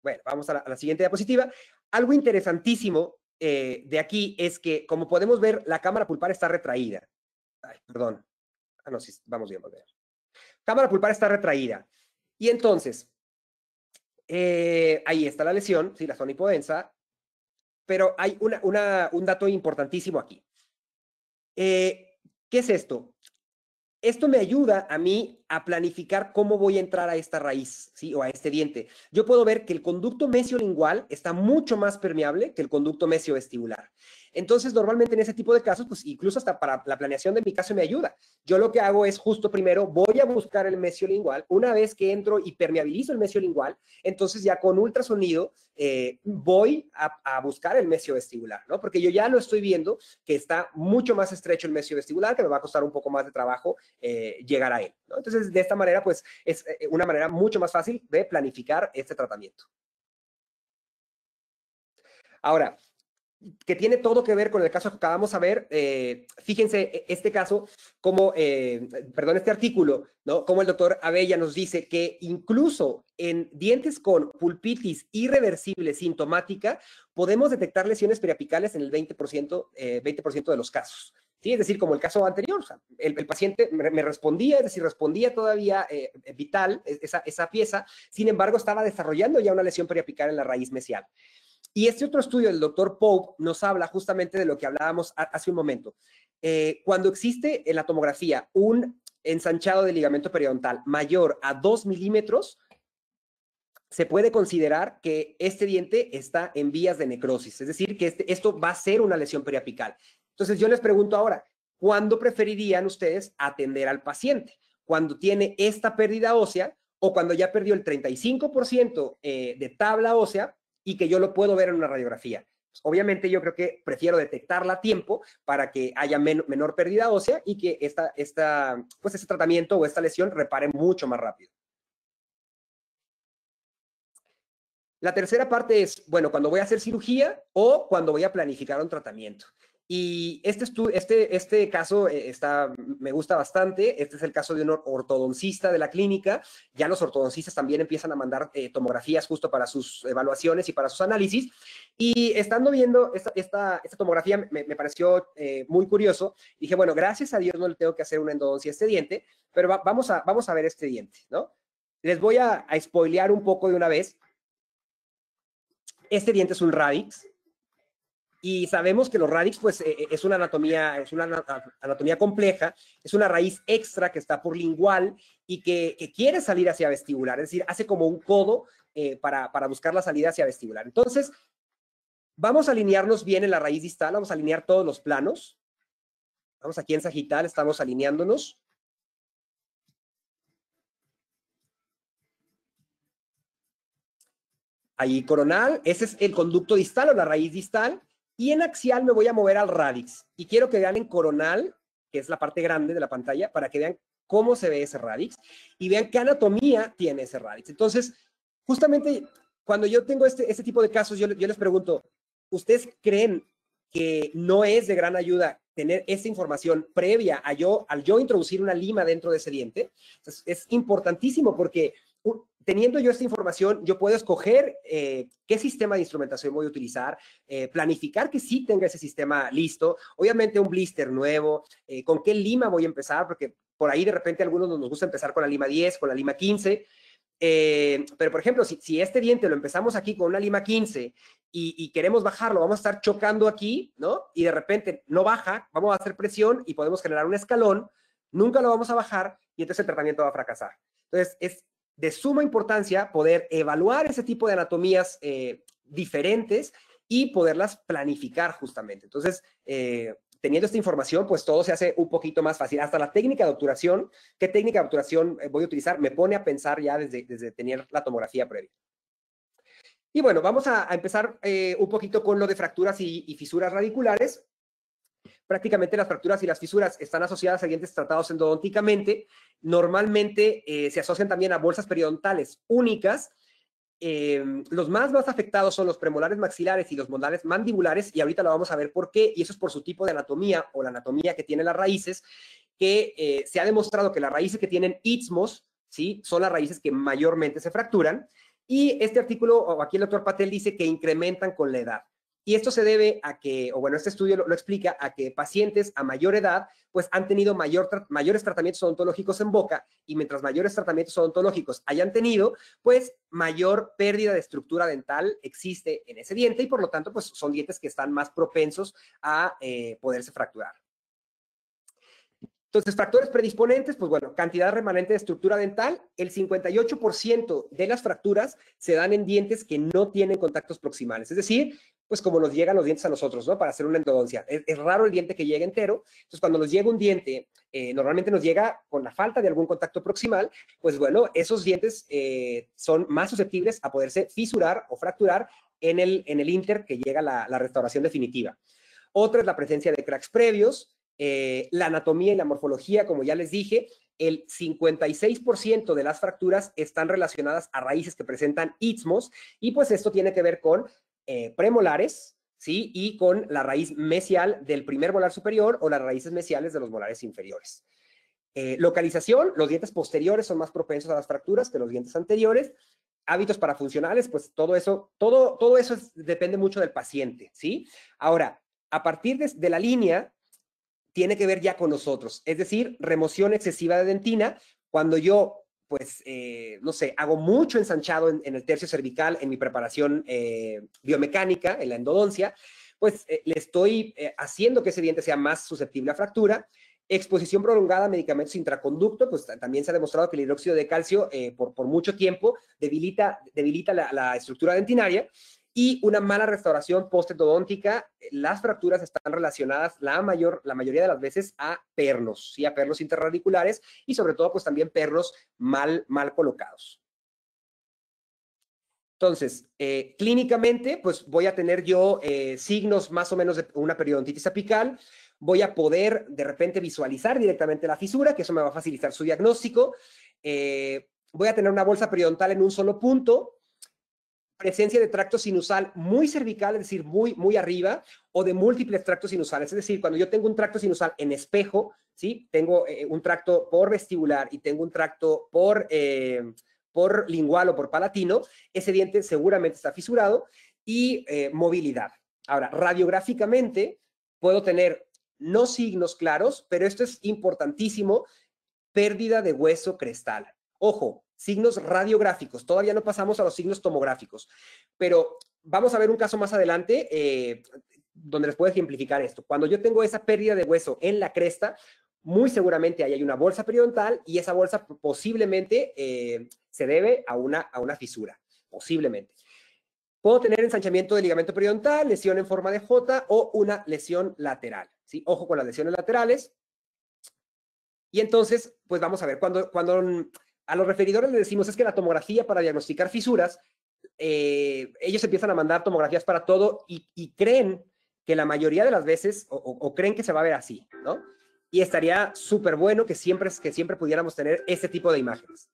Bueno, vamos a la siguiente diapositiva. Algo interesantísimo de aquí es que, como podemos ver, la cámara pulpar está retraída. Ay, perdón. Ah, no, sí, vamos bien, volver. Cámara pulpar está retraída. Y entonces, ahí está la lesión, sí, la zona hipodensa, pero hay un dato importantísimo aquí. ¿Qué es esto? Esto me ayuda a mí a planificar cómo voy a entrar a esta raíz, ¿sí? O a este diente. Yo puedo ver que el conducto mesiolingual está mucho más permeable que el conducto mesiovestibular. Entonces, normalmente en ese tipo de casos, pues incluso hasta para la planeación de mi caso me ayuda. Yo lo que hago es justo primero voy a buscar el mesiolingual. Una vez que entro y permeabilizo el mesiolingual, entonces ya con ultrasonido voy a buscar el mesiovestibular, ¿no? Porque yo ya lo estoy viendo que está mucho más estrecho el mesiovestibular, que me va a costar un poco más de trabajo llegar a él, ¿no? Entonces, de esta manera, pues, es una manera mucho más fácil de planificar este tratamiento. Ahora, que tiene todo que ver con el caso que acabamos de ver, fíjense este caso, como, perdón, este artículo, ¿no? Como el doctor Abella nos dice que incluso en dientes con pulpitis irreversible sintomática, podemos detectar lesiones periapicales en el 20% de los casos. ¿Sí? Es decir, como el caso anterior, o sea, el paciente me respondía, es decir, respondía todavía vital esa pieza, sin embargo, estaba desarrollando ya una lesión periapical en la raíz mesial. Y este otro estudio del doctor Pope nos habla justamente de lo que hablábamos hace un momento. Cuando existe en la tomografía un ensanchado del ligamento periodontal mayor a 2 milímetros, se puede considerar que este diente está en vías de necrosis, es decir, que esto va a ser una lesión periapical. Entonces, yo les pregunto ahora, ¿cuándo preferirían ustedes atender al paciente? ¿Cuando tiene esta pérdida ósea o cuando ya perdió el 35% de tabla ósea y que yo lo puedo ver en una radiografía? Pues, obviamente, yo creo que prefiero detectarla a tiempo para que haya menor pérdida ósea y que pues este tratamiento o esta lesión repare mucho más rápido. La tercera parte es, bueno, cuando voy a hacer cirugía o cuando voy a planificar un tratamiento. Y este caso me gusta bastante. Este es el caso de un ortodoncista de la clínica. Ya los ortodoncistas también empiezan a mandar tomografías justo para sus evaluaciones y para sus análisis. Y estando viendo esta tomografía me pareció muy curioso. Dije, bueno, gracias a Dios no le tengo que hacer una endodoncia a este diente, pero vamos a ver este diente, ¿no? Les voy a spoilear un poco de una vez. Este diente es un radix y sabemos que los radix pues es una anatomía compleja, es una raíz extra que está por lingual y que quiere salir hacia vestibular, es decir, hace como un codo para buscar la salida hacia vestibular. Entonces, vamos a alinearnos bien en la raíz distal, vamos a alinear todos los planos. Vamos aquí en sagital, estamos alineándonos. Ahí coronal, ese es el conducto distal o la raíz distal. Y en axial me voy a mover al radix. Y quiero que vean en coronal, que es la parte grande de la pantalla, para que vean cómo se ve ese radix y vean qué anatomía tiene ese radix. Entonces, justamente cuando yo tengo este tipo de casos, yo les pregunto, ¿ustedes creen que no es de gran ayuda tener esta información previa al yo introducir una lima dentro de ese diente? Entonces, es importantísimo porque teniendo yo esta información, yo puedo escoger qué sistema de instrumentación voy a utilizar, planificar que sí tenga ese sistema listo, obviamente un blister nuevo, con qué lima voy a empezar, porque por ahí de repente a algunos nos gusta empezar con la lima 10, con la lima 15, pero por ejemplo, si este diente lo empezamos aquí con una lima 15 y queremos bajarlo, vamos a estar chocando aquí, ¿no? Y de repente no baja, vamos a hacer presión y podemos generar un escalón, nunca lo vamos a bajar y entonces el tratamiento va a fracasar. Entonces, es de suma importancia poder evaluar ese tipo de anatomías diferentes y poderlas planificar justamente. Entonces, teniendo esta información, pues todo se hace un poquito más fácil. Hasta la técnica de obturación, ¿qué técnica de obturación voy a utilizar? Me pone a pensar ya desde tener la tomografía previa. Y bueno, vamos a empezar un poquito con lo de fracturas y fisuras radiculares. Prácticamente las fracturas y las fisuras están asociadas a dientes tratados endodónticamente. Normalmente se asocian también a bolsas periodontales únicas. Los más afectados son los premolares maxilares y los molares mandibulares, y ahorita lo vamos a ver por qué, y eso es por su tipo de anatomía o la anatomía que tienen las raíces, que se ha demostrado que las raíces que tienen istmos, ¿sí?, son las raíces que mayormente se fracturan, y este artículo, o aquí el doctor Patel dice que incrementan con la edad. Y esto se debe a que, o bueno, este estudio lo explica, a que pacientes a mayor edad, pues han tenido mayores tratamientos odontológicos en boca, y mientras mayores tratamientos odontológicos hayan tenido, pues mayor pérdida de estructura dental existe en ese diente, y por lo tanto, pues son dientes que están más propensos a poderse fracturar. Entonces, factores predisponentes, pues bueno, cantidad remanente de estructura dental. El 58% de las fracturas se dan en dientes que no tienen contactos proximales. Es decir, pues como nos llegan los dientes a nosotros, ¿no? Para hacer una endodoncia. Es raro el diente que llegue entero. Entonces, cuando nos llega un diente, normalmente nos llega con la falta de algún contacto proximal, pues bueno, esos dientes son más susceptibles a poderse fisurar o fracturar en el ínter que llega la restauración definitiva. Otra es la presencia de cracks previos. La anatomía y la morfología, como ya les dije, el 56% de las fracturas están relacionadas a raíces que presentan istmos, y pues esto tiene que ver con premolares, ¿sí?, y con la raíz mesial del primer molar superior o las raíces mesiales de los molares inferiores. Localización, los dientes posteriores son más propensos a las fracturas que los dientes anteriores. Hábitos parafuncionales, pues todo eso depende mucho del paciente, ¿sí? Ahora, a partir de la línea, tiene que ver ya con nosotros, es decir, remoción excesiva de dentina. Cuando yo, pues, no sé, hago mucho ensanchado en el tercio cervical en mi preparación biomecánica, en la endodoncia, pues le estoy haciendo que ese diente sea más susceptible a fractura. Exposición prolongada a medicamentos intraconducto, pues también se ha demostrado que el hidróxido de calcio por mucho tiempo debilita la estructura dentinaria. Y una mala restauración postendodóntica. Las fracturas están relacionadas la mayoría de las veces a pernos, ¿sí?, a pernos interradiculares, y sobre todo pues también pernos mal colocados. Entonces, clínicamente, pues voy a tener yo signos más o menos de una periodontitis apical. Voy a poder de repente visualizar directamente la fisura, que eso me va a facilitar su diagnóstico. Voy a tener una bolsa periodontal en un solo punto. Presencia de tracto sinusal muy cervical, es decir, muy arriba, o de múltiples tractos sinusales. Es decir, cuando yo tengo un tracto sinusal en espejo, ¿sí?, tengo un tracto por vestibular y tengo un tracto por lingual o por palatino, ese diente seguramente está fisurado. Y movilidad. Ahora, radiográficamente puedo tener no signos claros, pero esto es importantísimo: pérdida de hueso crestal. Ojo, signos radiográficos, todavía no pasamos a los signos tomográficos, pero vamos a ver un caso más adelante donde les puedo ejemplificar esto. Cuando yo tengo esa pérdida de hueso en la cresta, muy seguramente ahí hay una bolsa periodontal, y esa bolsa posiblemente se debe a una fisura, posiblemente. Puedo tener ensanchamiento del ligamento periodontal, lesión en forma de J o una lesión lateral, ¿sí? Ojo con las lesiones laterales. Y entonces, pues vamos a ver, cuando a los referidores les decimos es que la tomografía para diagnosticar fisuras, ellos empiezan a mandar tomografías para todo y creen que la mayoría de las veces, o creen que se va a ver así, ¿no? Y estaría súper bueno que siempre pudiéramos tener este tipo de imágenes.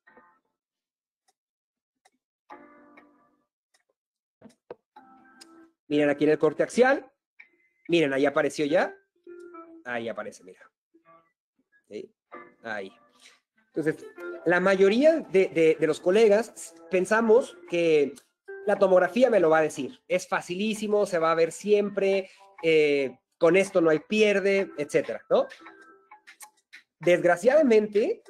Miren aquí en el corte axial. Miren, ahí apareció ya. Ahí aparece, mira. ¿Sí? Ahí. Entonces, la mayoría de los colegas pensamos que la tomografía me lo va a decir. Es facilísimo, se va a ver siempre, con esto no hay pierde, etcétera, ¿no? Desgraciadamente,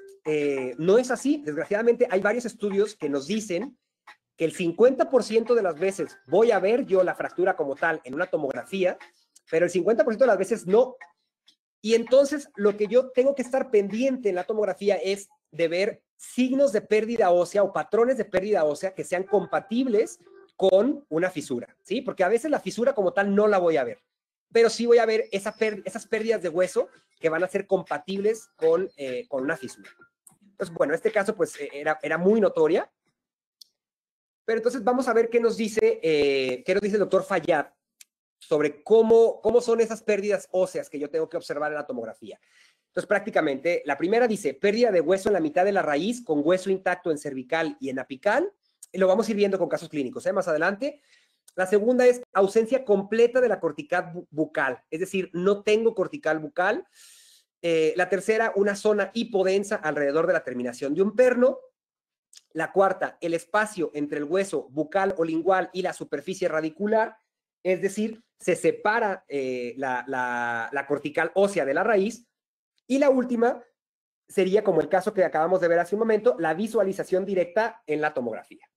no es así. Desgraciadamente, hay varios estudios que nos dicen que el 50% de las veces voy a ver yo la fractura como tal en una tomografía, pero el 50% de las veces no. Y entonces lo que yo tengo que estar pendiente en la tomografía es de ver signos de pérdida ósea o patrones de pérdida ósea que sean compatibles con una fisura, ¿sí? Porque a veces la fisura como tal no la voy a ver. pero sí voy a ver esas pérdidas de hueso que van a ser compatibles con una fisura. Entonces, bueno, este caso pues era muy notoria. Pero entonces vamos a ver qué nos dice el doctor Fayad sobre cómo son esas pérdidas óseas que yo tengo que observar en la tomografía. Entonces, prácticamente, la primera dice pérdida de hueso en la mitad de la raíz con hueso intacto en cervical y en apical. Y lo vamos a ir viendo con casos clínicos, más adelante. La segunda es ausencia completa de la cortical bucal, es decir, no tengo cortical bucal. La tercera, una zona hipodensa alrededor de la terminación de un perno. La cuarta, el espacio entre el hueso bucal o lingual y la superficie radicular, es decir, se separa la cortical ósea de la raíz. Y la última sería, como el caso que acabamos de ver hace un momento, la visualización directa en la tomografía.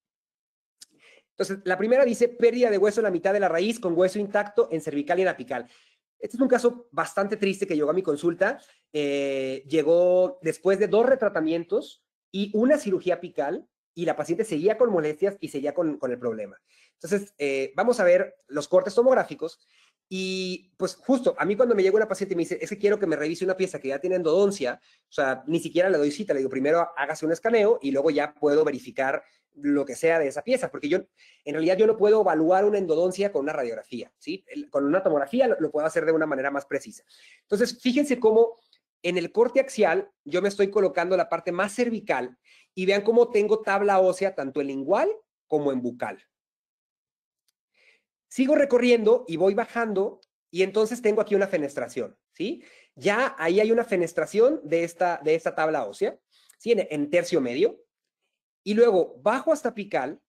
Entonces, la primera dice pérdida de hueso en la mitad de la raíz con hueso intacto en cervical y en apical. Este es un caso bastante triste que llegó a mi consulta. Llegó después de 2 retratamientos y una cirugía apical, y la paciente seguía con molestias y seguía con el problema. Entonces, vamos a ver los cortes tomográficos. Y pues justo, a mí cuando me llega una paciente y me dice, es que quiero que me revise una pieza que ya tiene endodoncia, o sea, ni siquiera le doy cita, le digo, primero hágase un escaneo y luego ya puedo verificar lo que sea de esa pieza, porque en realidad yo no puedo evaluar una endodoncia con una radiografía, ¿sí? Con una tomografía lo puedo hacer de una manera más precisa. Entonces, fíjense cómo en el corte axial yo me estoy colocando la parte más cervical y vean cómo tengo tabla ósea tanto en lingual como en bucal. Sigo recorriendo y voy bajando y entonces tengo aquí una fenestración, ¿sí? Ya ahí hay una fenestración de esta tabla ósea, ¿sí? En tercio medio. Y luego bajo hasta apical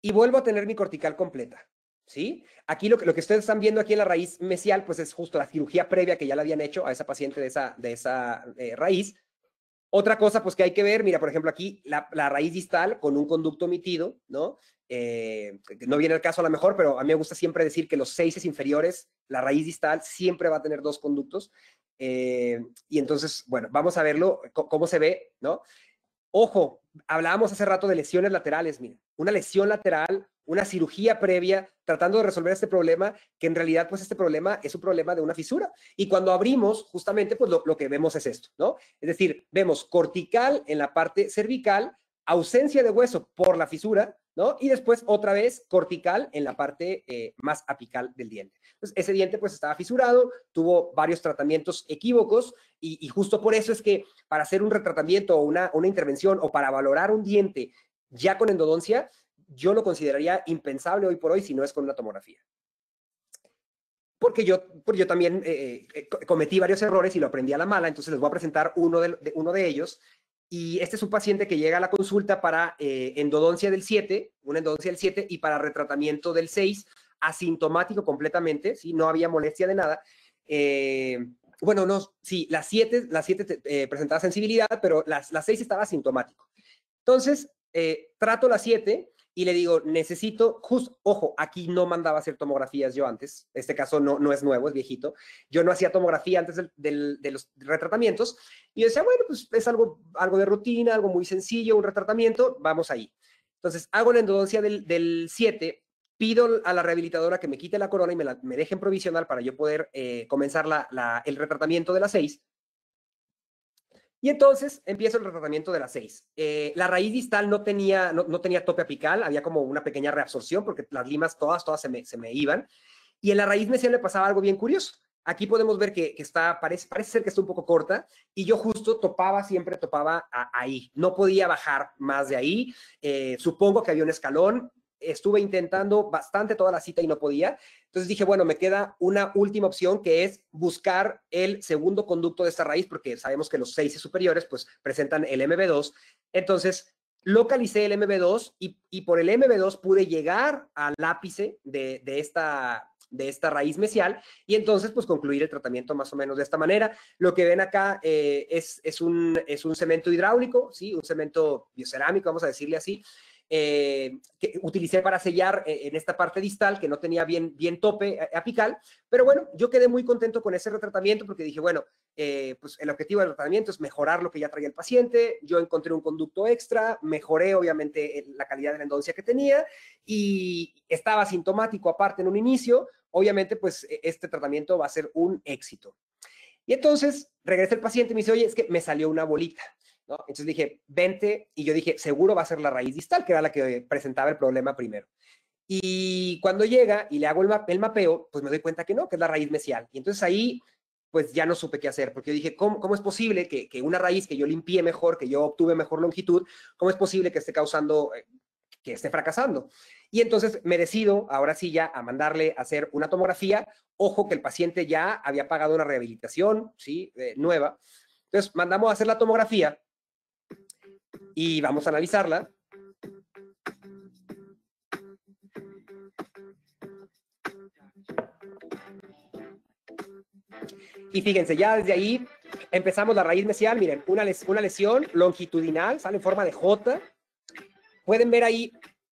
y vuelvo a tener mi cortical completa, ¿sí? Aquí lo que ustedes están viendo aquí en la raíz mesial, pues es justo la cirugía previa que ya le habían hecho a esa paciente de esa raíz. Otra cosa, pues que hay que ver, mira, por ejemplo, aquí la raíz distal con un conducto omitido, ¿no? No viene el caso a lo mejor, pero a mí me gusta siempre decir que los 6 inferiores, la raíz distal siempre va a tener 2 conductos. Y entonces, bueno, vamos a verlo, cómo se ve, ¿no? Ojo, hablábamos hace rato de lesiones laterales, mira, una lesión lateral, una cirugía previa, tratando de resolver este problema, que en realidad, pues este problema es un problema de una fisura. Y cuando abrimos, justamente, pues lo que vemos es esto, ¿no? Es decir, vemos cortical en la parte cervical, ausencia de hueso por la fisura, ¿no? Y después otra vez cortical en la parte más apical del diente. Entonces, ese diente pues estaba fisurado, tuvo varios tratamientos equívocos y justo por eso es que para hacer un retratamiento o una intervención o para valorar un diente ya con endodoncia, yo lo consideraría impensable hoy por hoy si no es con una tomografía. Porque yo también cometí varios errores y lo aprendí a la mala, entonces les voy a presentar uno de ellos. Y este es un paciente que llega a la consulta para endodoncia del 7, una endodoncia del 7, y para retratamiento del 6, asintomático completamente, ¿sí? No había molestia de nada. Bueno, no, sí, las 7 presentaba sensibilidad, pero las 6 estaba asintomático. Entonces, trato la 7 y le digo, necesito, ojo, aquí no mandaba a hacer tomografías yo antes, este caso no es nuevo, es viejito, yo no hacía tomografía antes de los retratamientos, y yo decía, bueno, pues es algo de rutina, algo muy sencillo, un retratamiento, vamos ahí. Entonces, hago la endodoncia del 7, pido a la rehabilitadora que me quite la corona y me dejen provisional para yo poder comenzar el retratamiento de la 6. Y entonces empiezo el retratamiento de la 6. La raíz distal no tenía tope apical, había como una pequeña reabsorción porque las limas todas se me iban. Y en la raíz mesial me pasaba algo bien curioso. Aquí podemos ver que parece ser que está un poco corta y yo justo siempre topaba ahí. No podía bajar más de ahí. Supongo que había un escalón. Estuve intentando bastante toda la cita y no podía. Entonces dije, bueno, me queda una última opción que es buscar el segundo conducto de esta raíz porque sabemos que los 6 superiores pues presentan el MB2. Entonces localicé el MB2 y por el MB2 pude llegar al ápice de esta raíz mesial y entonces pues concluir el tratamiento más o menos de esta manera. Lo que ven acá es un cemento hidráulico, ¿sí? Un cemento biocerámico, vamos a decirle así. que utilicé para sellar en esta parte distal, que no tenía bien tope apical, pero bueno, yo quedé muy contento con ese retratamiento porque dije, bueno, pues el objetivo del tratamiento es mejorar lo que ya traía el paciente, yo encontré un conducto extra, mejoré obviamente la calidad de la endodoncia que tenía y estaba sintomático aparte en un inicio, obviamente pues este tratamiento va a ser un éxito. Y entonces regresa el paciente y me dice, oye, es que me salió una bolita, ¿no? Entonces dije, vente, y yo dije, seguro va a ser la raíz distal, que era la que presentaba el problema primero. Y cuando llega y le hago el mapeo, pues me doy cuenta que no, que es la raíz mesial. Y entonces ahí, pues ya no supe qué hacer, porque yo dije, ¿cómo es posible que una raíz que yo limpié mejor, que yo obtuve mejor longitud, cómo es posible que esté causando, que esté fracasando? Y entonces me decido, ahora sí ya, a mandarle a hacer una tomografía. Ojo que el paciente ya había pagado una rehabilitación, ¿sí? Nueva. Entonces mandamos a hacer la tomografía y vamos a analizarla. Y fíjense, ya desde ahí empezamos la raíz mesial. Miren, una lesión longitudinal, sale en forma de J. Pueden ver ahí,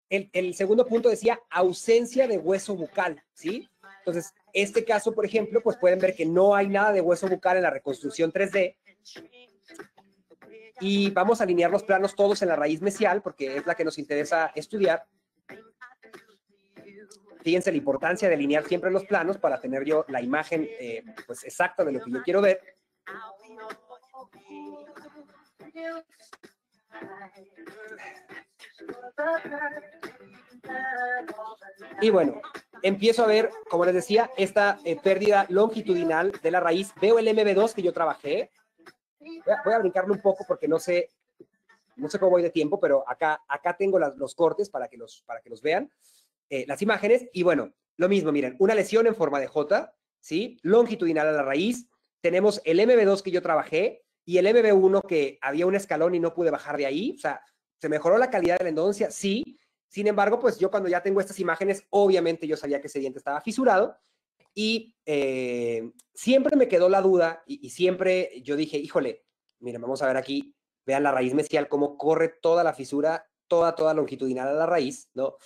el segundo punto decía ausencia de hueso bucal, ¿sí? Entonces, este caso, por ejemplo, pues pueden ver que no hay nada de hueso bucal en la reconstrucción 3D. Y vamos a alinear los planos todos en la raíz mesial, porque es la que nos interesa estudiar. Fíjense la importancia de alinear siempre los planos para tener yo la imagen pues exacta de lo que yo quiero ver. Y bueno, empiezo a ver, como les decía, esta pérdida longitudinal de la raíz. Veo el MB2 que yo trabajé. Voy a brincarlo un poco porque no sé cómo voy de tiempo, pero acá tengo los cortes para que los vean, las imágenes. Y bueno, lo mismo, miren, una lesión en forma de J, ¿sí? Longitudinal a la raíz. Tenemos el MB2 que yo trabajé y el MB1 que había un escalón y no pude bajar de ahí. O sea, ¿se mejoró la calidad de la endodoncia? Sí. Sin embargo, pues yo cuando ya tengo estas imágenes, obviamente yo sabía que ese diente estaba fisurado y siempre me quedó la duda y siempre yo dije, híjole, miren, vamos a ver aquí, vean la raíz mesial, cómo corre toda la fisura, toda longitudinal a la raíz, ¿no?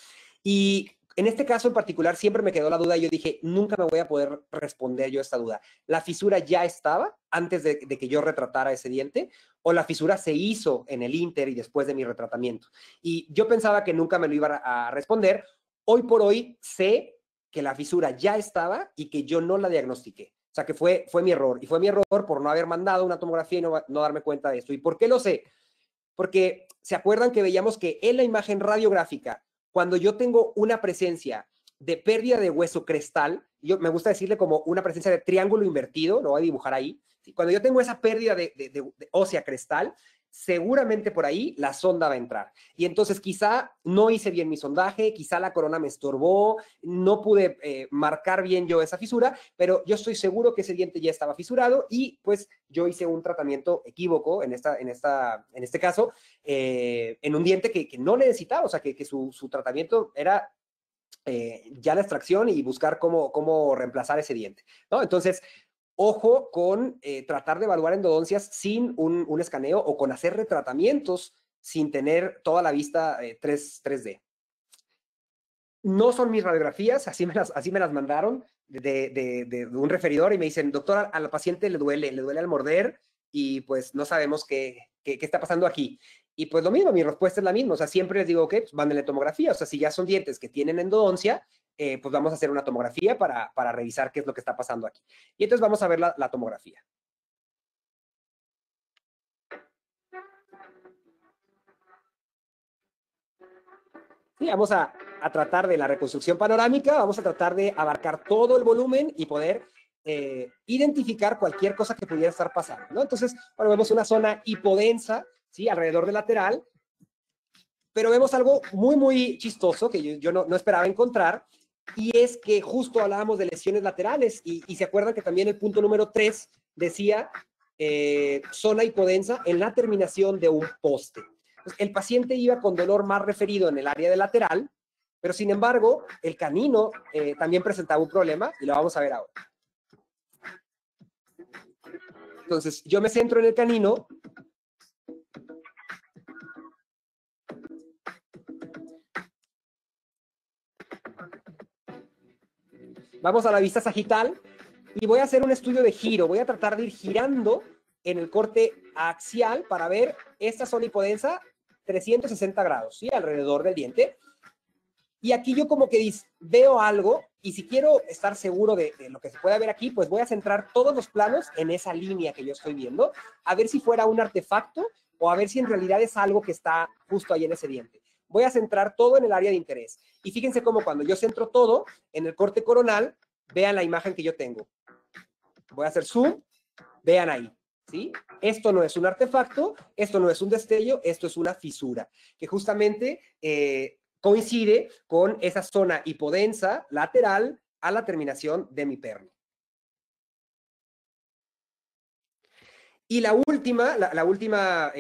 Y en este caso en particular siempre me quedó la duda y yo dije, nunca me voy a poder responder yo esta duda. ¿La fisura ya estaba antes de que yo retratara ese diente o la fisura se hizo en el ínter y después de mi retratamiento? Y yo pensaba que nunca me lo iba a responder. Hoy por hoy sé que la fisura ya estaba y que yo no la diagnostiqué. O sea, que fue mi error. Y fue mi error por no haber mandado una tomografía y no darme cuenta de esto. ¿Y por qué lo sé? Porque se acuerdan que veíamos que en la imagen radiográfica, cuando yo tengo una presencia de pérdida de hueso crestal, me gusta decirle como una presencia de triángulo invertido, lo voy a dibujar ahí. ¿Sí? Cuando yo tengo esa pérdida de ósea crestal, seguramente por ahí la sonda va a entrar. Y entonces quizá no hice bien mi sondaje, quizá la corona me estorbó, no pude marcar bien yo esa fisura, pero yo estoy seguro que ese diente ya estaba fisurado y pues yo hice un tratamiento equívoco en este caso, en un diente que no necesitaba, o sea, que su tratamiento era ya la extracción y buscar cómo reemplazar ese diente, ¿no? Entonces, ojo con tratar de evaluar endodoncias sin un escaneo o con hacer retratamientos sin tener toda la vista 3D. No son mis radiografías, así me las mandaron de un referidor y me dicen, doctor, a la paciente le duele al morder y pues no sabemos qué está pasando aquí. Y pues lo mismo, mi respuesta es la misma, o sea, siempre les digo, ok, pues mándenle tomografía, o sea, si ya son dientes que tienen endodoncia, pues vamos a hacer una tomografía para revisar qué es lo que está pasando aquí. Y entonces vamos a ver la tomografía. Sí, vamos a tratar de la reconstrucción panorámica, vamos a tratar de abarcar todo el volumen y poder identificar cualquier cosa que pudiera estar pasando, ¿no? Entonces, bueno, vemos una zona hipodensa, ¿sí? Alrededor del lateral, pero vemos algo muy chistoso que yo no esperaba encontrar, y es que justo hablábamos de lesiones laterales, y se acuerdan que también el punto número 3 decía zona hipodensa en la terminación de un poste. Entonces, el paciente iba con dolor más referido en el área de lateral, pero sin embargo, el canino también presentaba un problema, y lo vamos a ver ahora. Entonces, yo me centro en el canino. Vamos a la vista sagital y voy a hacer un estudio de giro. Voy a tratar de ir girando en el corte axial para ver esta zona hipodensa 360 grados, ¿sí? Alrededor del diente. Y aquí yo como que veo algo y si quiero estar seguro de lo que se puede ver aquí, pues voy a centrar todos los planos en esa línea que yo estoy viendo, a ver si fuera un artefacto o a ver si en realidad es algo que está justo ahí en ese diente. Voy a centrar todo en el área de interés. Y fíjense cómo cuando yo centro todo en el corte coronal, vean la imagen que yo tengo. Voy a hacer zoom, vean ahí. ¿Sí? Esto no es un artefacto, esto no es un destello, esto es una fisura, que justamente coincide con esa zona hipodensa lateral a la terminación de mi perno. Y la última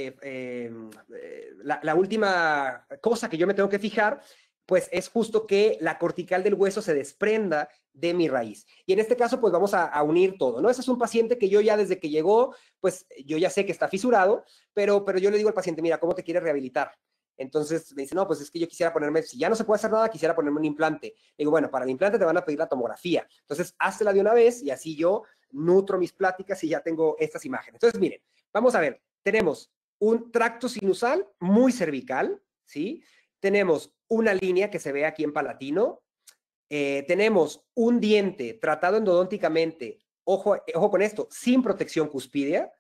cosa que yo me tengo que fijar, pues es justo que la cortical del hueso se desprenda de mi raíz. Y en este caso, pues vamos a unir todo, ¿no? Ese es un paciente que yo ya desde que llegó, pues yo ya sé que está fisurado, pero yo le digo al paciente, mira, ¿cómo te quieres rehabilitar? Entonces me dice, no, pues es que yo quisiera ponerme, si ya no se puede hacer nada, quisiera ponerme un implante. Le digo, bueno, para el implante te van a pedir la tomografía. Entonces, háztela de una vez y así yo nutro mis pláticas y ya tengo estas imágenes. Entonces, miren, vamos a ver, tenemos un tracto sinusal muy cervical, ¿sí? Tenemos una línea que se ve aquí en palatino. Tenemos un diente tratado endodónticamente, ojo con esto, sin protección cuspidea.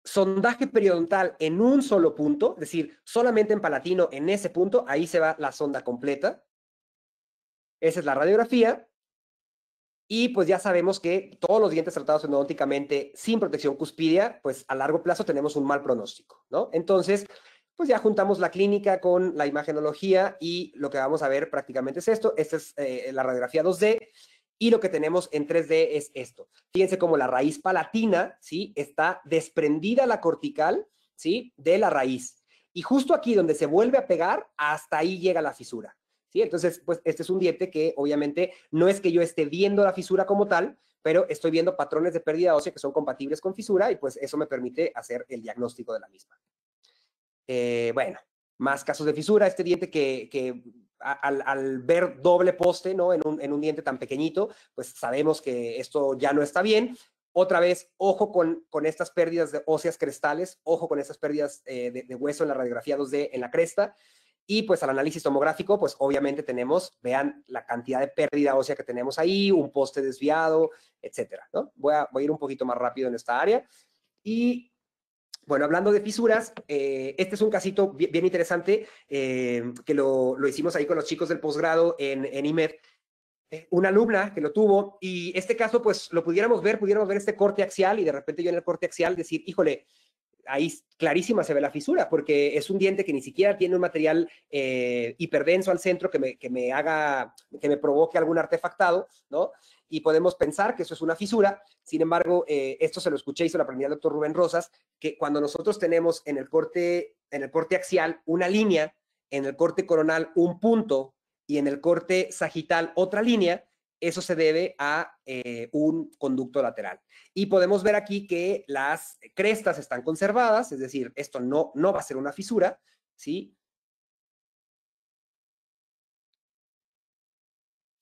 Sondaje periodontal en un solo punto, es decir, solamente en palatino, en ese punto, ahí se va la sonda completa. Esa es la radiografía. Y pues ya sabemos que todos los dientes tratados endodónticamente sin protección cuspidea, pues a largo plazo tenemos un mal pronóstico, ¿no? Entonces, pues ya juntamos la clínica con la imagenología y lo que vamos a ver prácticamente es esto. Esta es la radiografía 2D y lo que tenemos en 3D es esto. Fíjense cómo la raíz palatina, ¿sí? Está desprendida la cortical, ¿sí? De la raíz. Y justo aquí donde se vuelve a pegar, hasta ahí llega la fisura. ¿Sí? Entonces, pues este es un diente que obviamente no es que yo esté viendo la fisura como tal, pero estoy viendo patrones de pérdida ósea que son compatibles con fisura y pues eso me permite hacer el diagnóstico de la misma. Bueno, más casos de fisura. Este diente que al ver doble poste, ¿no? En un diente tan pequeñito, pues sabemos que esto ya no está bien. Otra vez, ojo con estas pérdidas de óseas crestales, ojo con estas pérdidas de hueso en la radiografía 2D en la cresta. Y pues al análisis tomográfico, pues obviamente tenemos, vean la cantidad de pérdida ósea que tenemos ahí, un poste desviado, etcétera, ¿no? Voy a ir un poquito más rápido en esta área. Y bueno, hablando de fisuras, este es un casito bien interesante que lo hicimos ahí con los chicos del posgrado en IMED. Una alumna que lo tuvo y este caso pues lo pudiéramos ver este corte axial y de repente yo en el corte axial decir, híjole, ahí clarísima se ve la fisura, porque es un diente que ni siquiera tiene un material hiperdenso al centro que me provoque algún artefactado, ¿no? Y podemos pensar que eso es una fisura. Sin embargo, esto se lo escuché y se lo aprendí al doctor Rubén Rosas, que cuando nosotros tenemos en el corte axial una línea, en el corte coronal un punto y en el corte sagital otra línea, eso se debe a un conducto lateral. Y podemos ver aquí que las crestas están conservadas, es decir, esto no va a ser una fisura, ¿sí?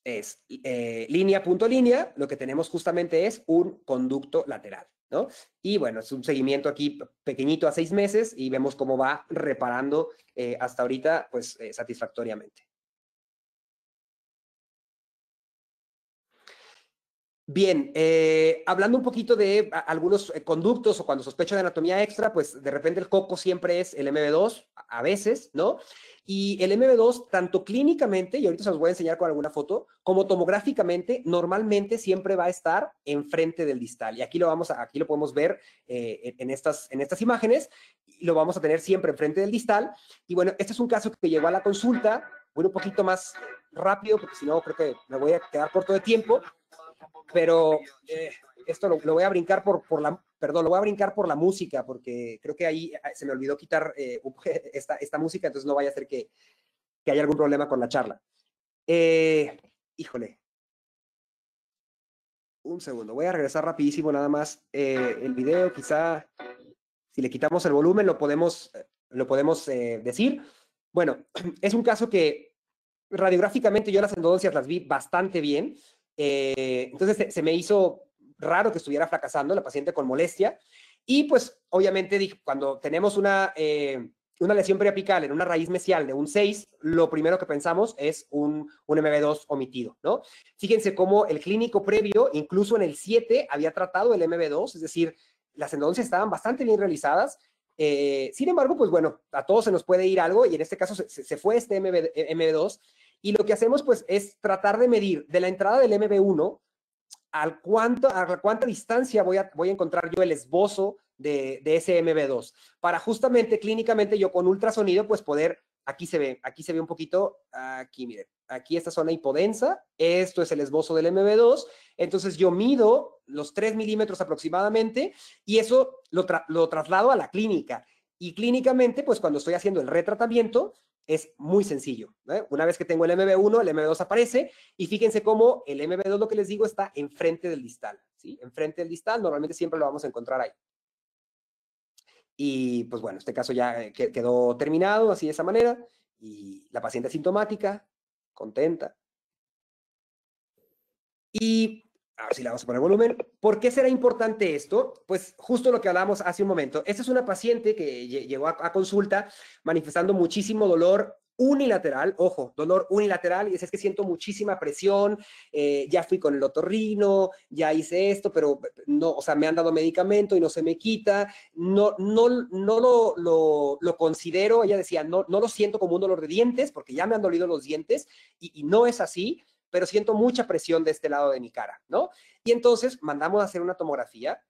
Es línea, punto, línea, lo que tenemos justamente es un conducto lateral, ¿no? Y bueno, es un seguimiento aquí pequeñito a 6 meses y vemos cómo va reparando hasta ahorita, pues satisfactoriamente. Bien, hablando un poquito de algunos conductos o cuando sospecho de anatomía extra, pues de repente el coco siempre es el MB2, a veces, ¿no? Y el MB2, tanto clínicamente, y ahorita se los voy a enseñar con alguna foto, como tomográficamente, normalmente siempre va a estar enfrente del distal. Y aquí lo podemos ver en estas imágenes, y lo vamos a tener siempre enfrente del distal. Y bueno, este es un caso que llegó a la consulta, voy un poquito más rápido, porque si no creo que me voy a quedar corto de tiempo. Pero esto lo voy a brincar lo voy a brincar por la música, porque creo que ahí se me olvidó quitar esta música, entonces no vaya a ser que haya algún problema con la charla. Híjole. Un segundo, voy a regresar rapidísimo nada más el video, quizá si le quitamos el volumen lo podemos decir. Bueno, es un caso que radiográficamente yo las endodoncias las vi bastante bien. Entonces se me hizo raro que estuviera fracasando la paciente con molestia. Y pues obviamente dije, cuando tenemos una lesión periapical en una raíz mesial de un 6, lo primero que pensamos es un MB2 omitido, ¿no? Fíjense cómo el clínico previo, incluso en el 7, había tratado el MB2, es decir, las endodoncias estaban bastante bien realizadas. Sin embargo, pues bueno, a todos se nos puede ir algo y en este caso se fue este MB2 y lo que hacemos pues es tratar de medir de la entrada del MB1 a cuánta distancia voy a encontrar yo el esbozo de ese MB2 para justamente clínicamente yo con ultrasonido pues poder, aquí se ve un poquito, aquí miren, aquí esta zona hipodensa, esto es el esbozo del MB2, entonces yo mido los 3 milímetros aproximadamente y eso lo traslado a la clínica y clínicamente pues cuando estoy haciendo el retratamiento es muy sencillo, ¿eh? Una vez que tengo el MB1, el MB2 aparece y fíjense cómo el MB2, lo que les digo, está enfrente del distal, ¿sí? Enfrente del distal, normalmente siempre lo vamos a encontrar ahí. Y pues bueno, este caso ya quedó terminado así de esa manera y la paciente asintomática, contenta. Y ahora sí le vamos a poner volumen. ¿Por qué será importante esto? Pues justo lo que hablábamos hace un momento. Esta es una paciente que llegó a consulta manifestando muchísimo dolor unilateral, ojo, dolor unilateral, y es que siento muchísima presión, ya fui con el otorrino, ya hice esto, pero no, o sea, me han dado medicamento y no se me quita, no lo considero, ella decía, no lo siento como un dolor de dientes, porque ya me han dolido los dientes, y no es así, pero siento mucha presión de este lado de mi cara, ¿no? Y entonces mandamos a hacer una tomografía.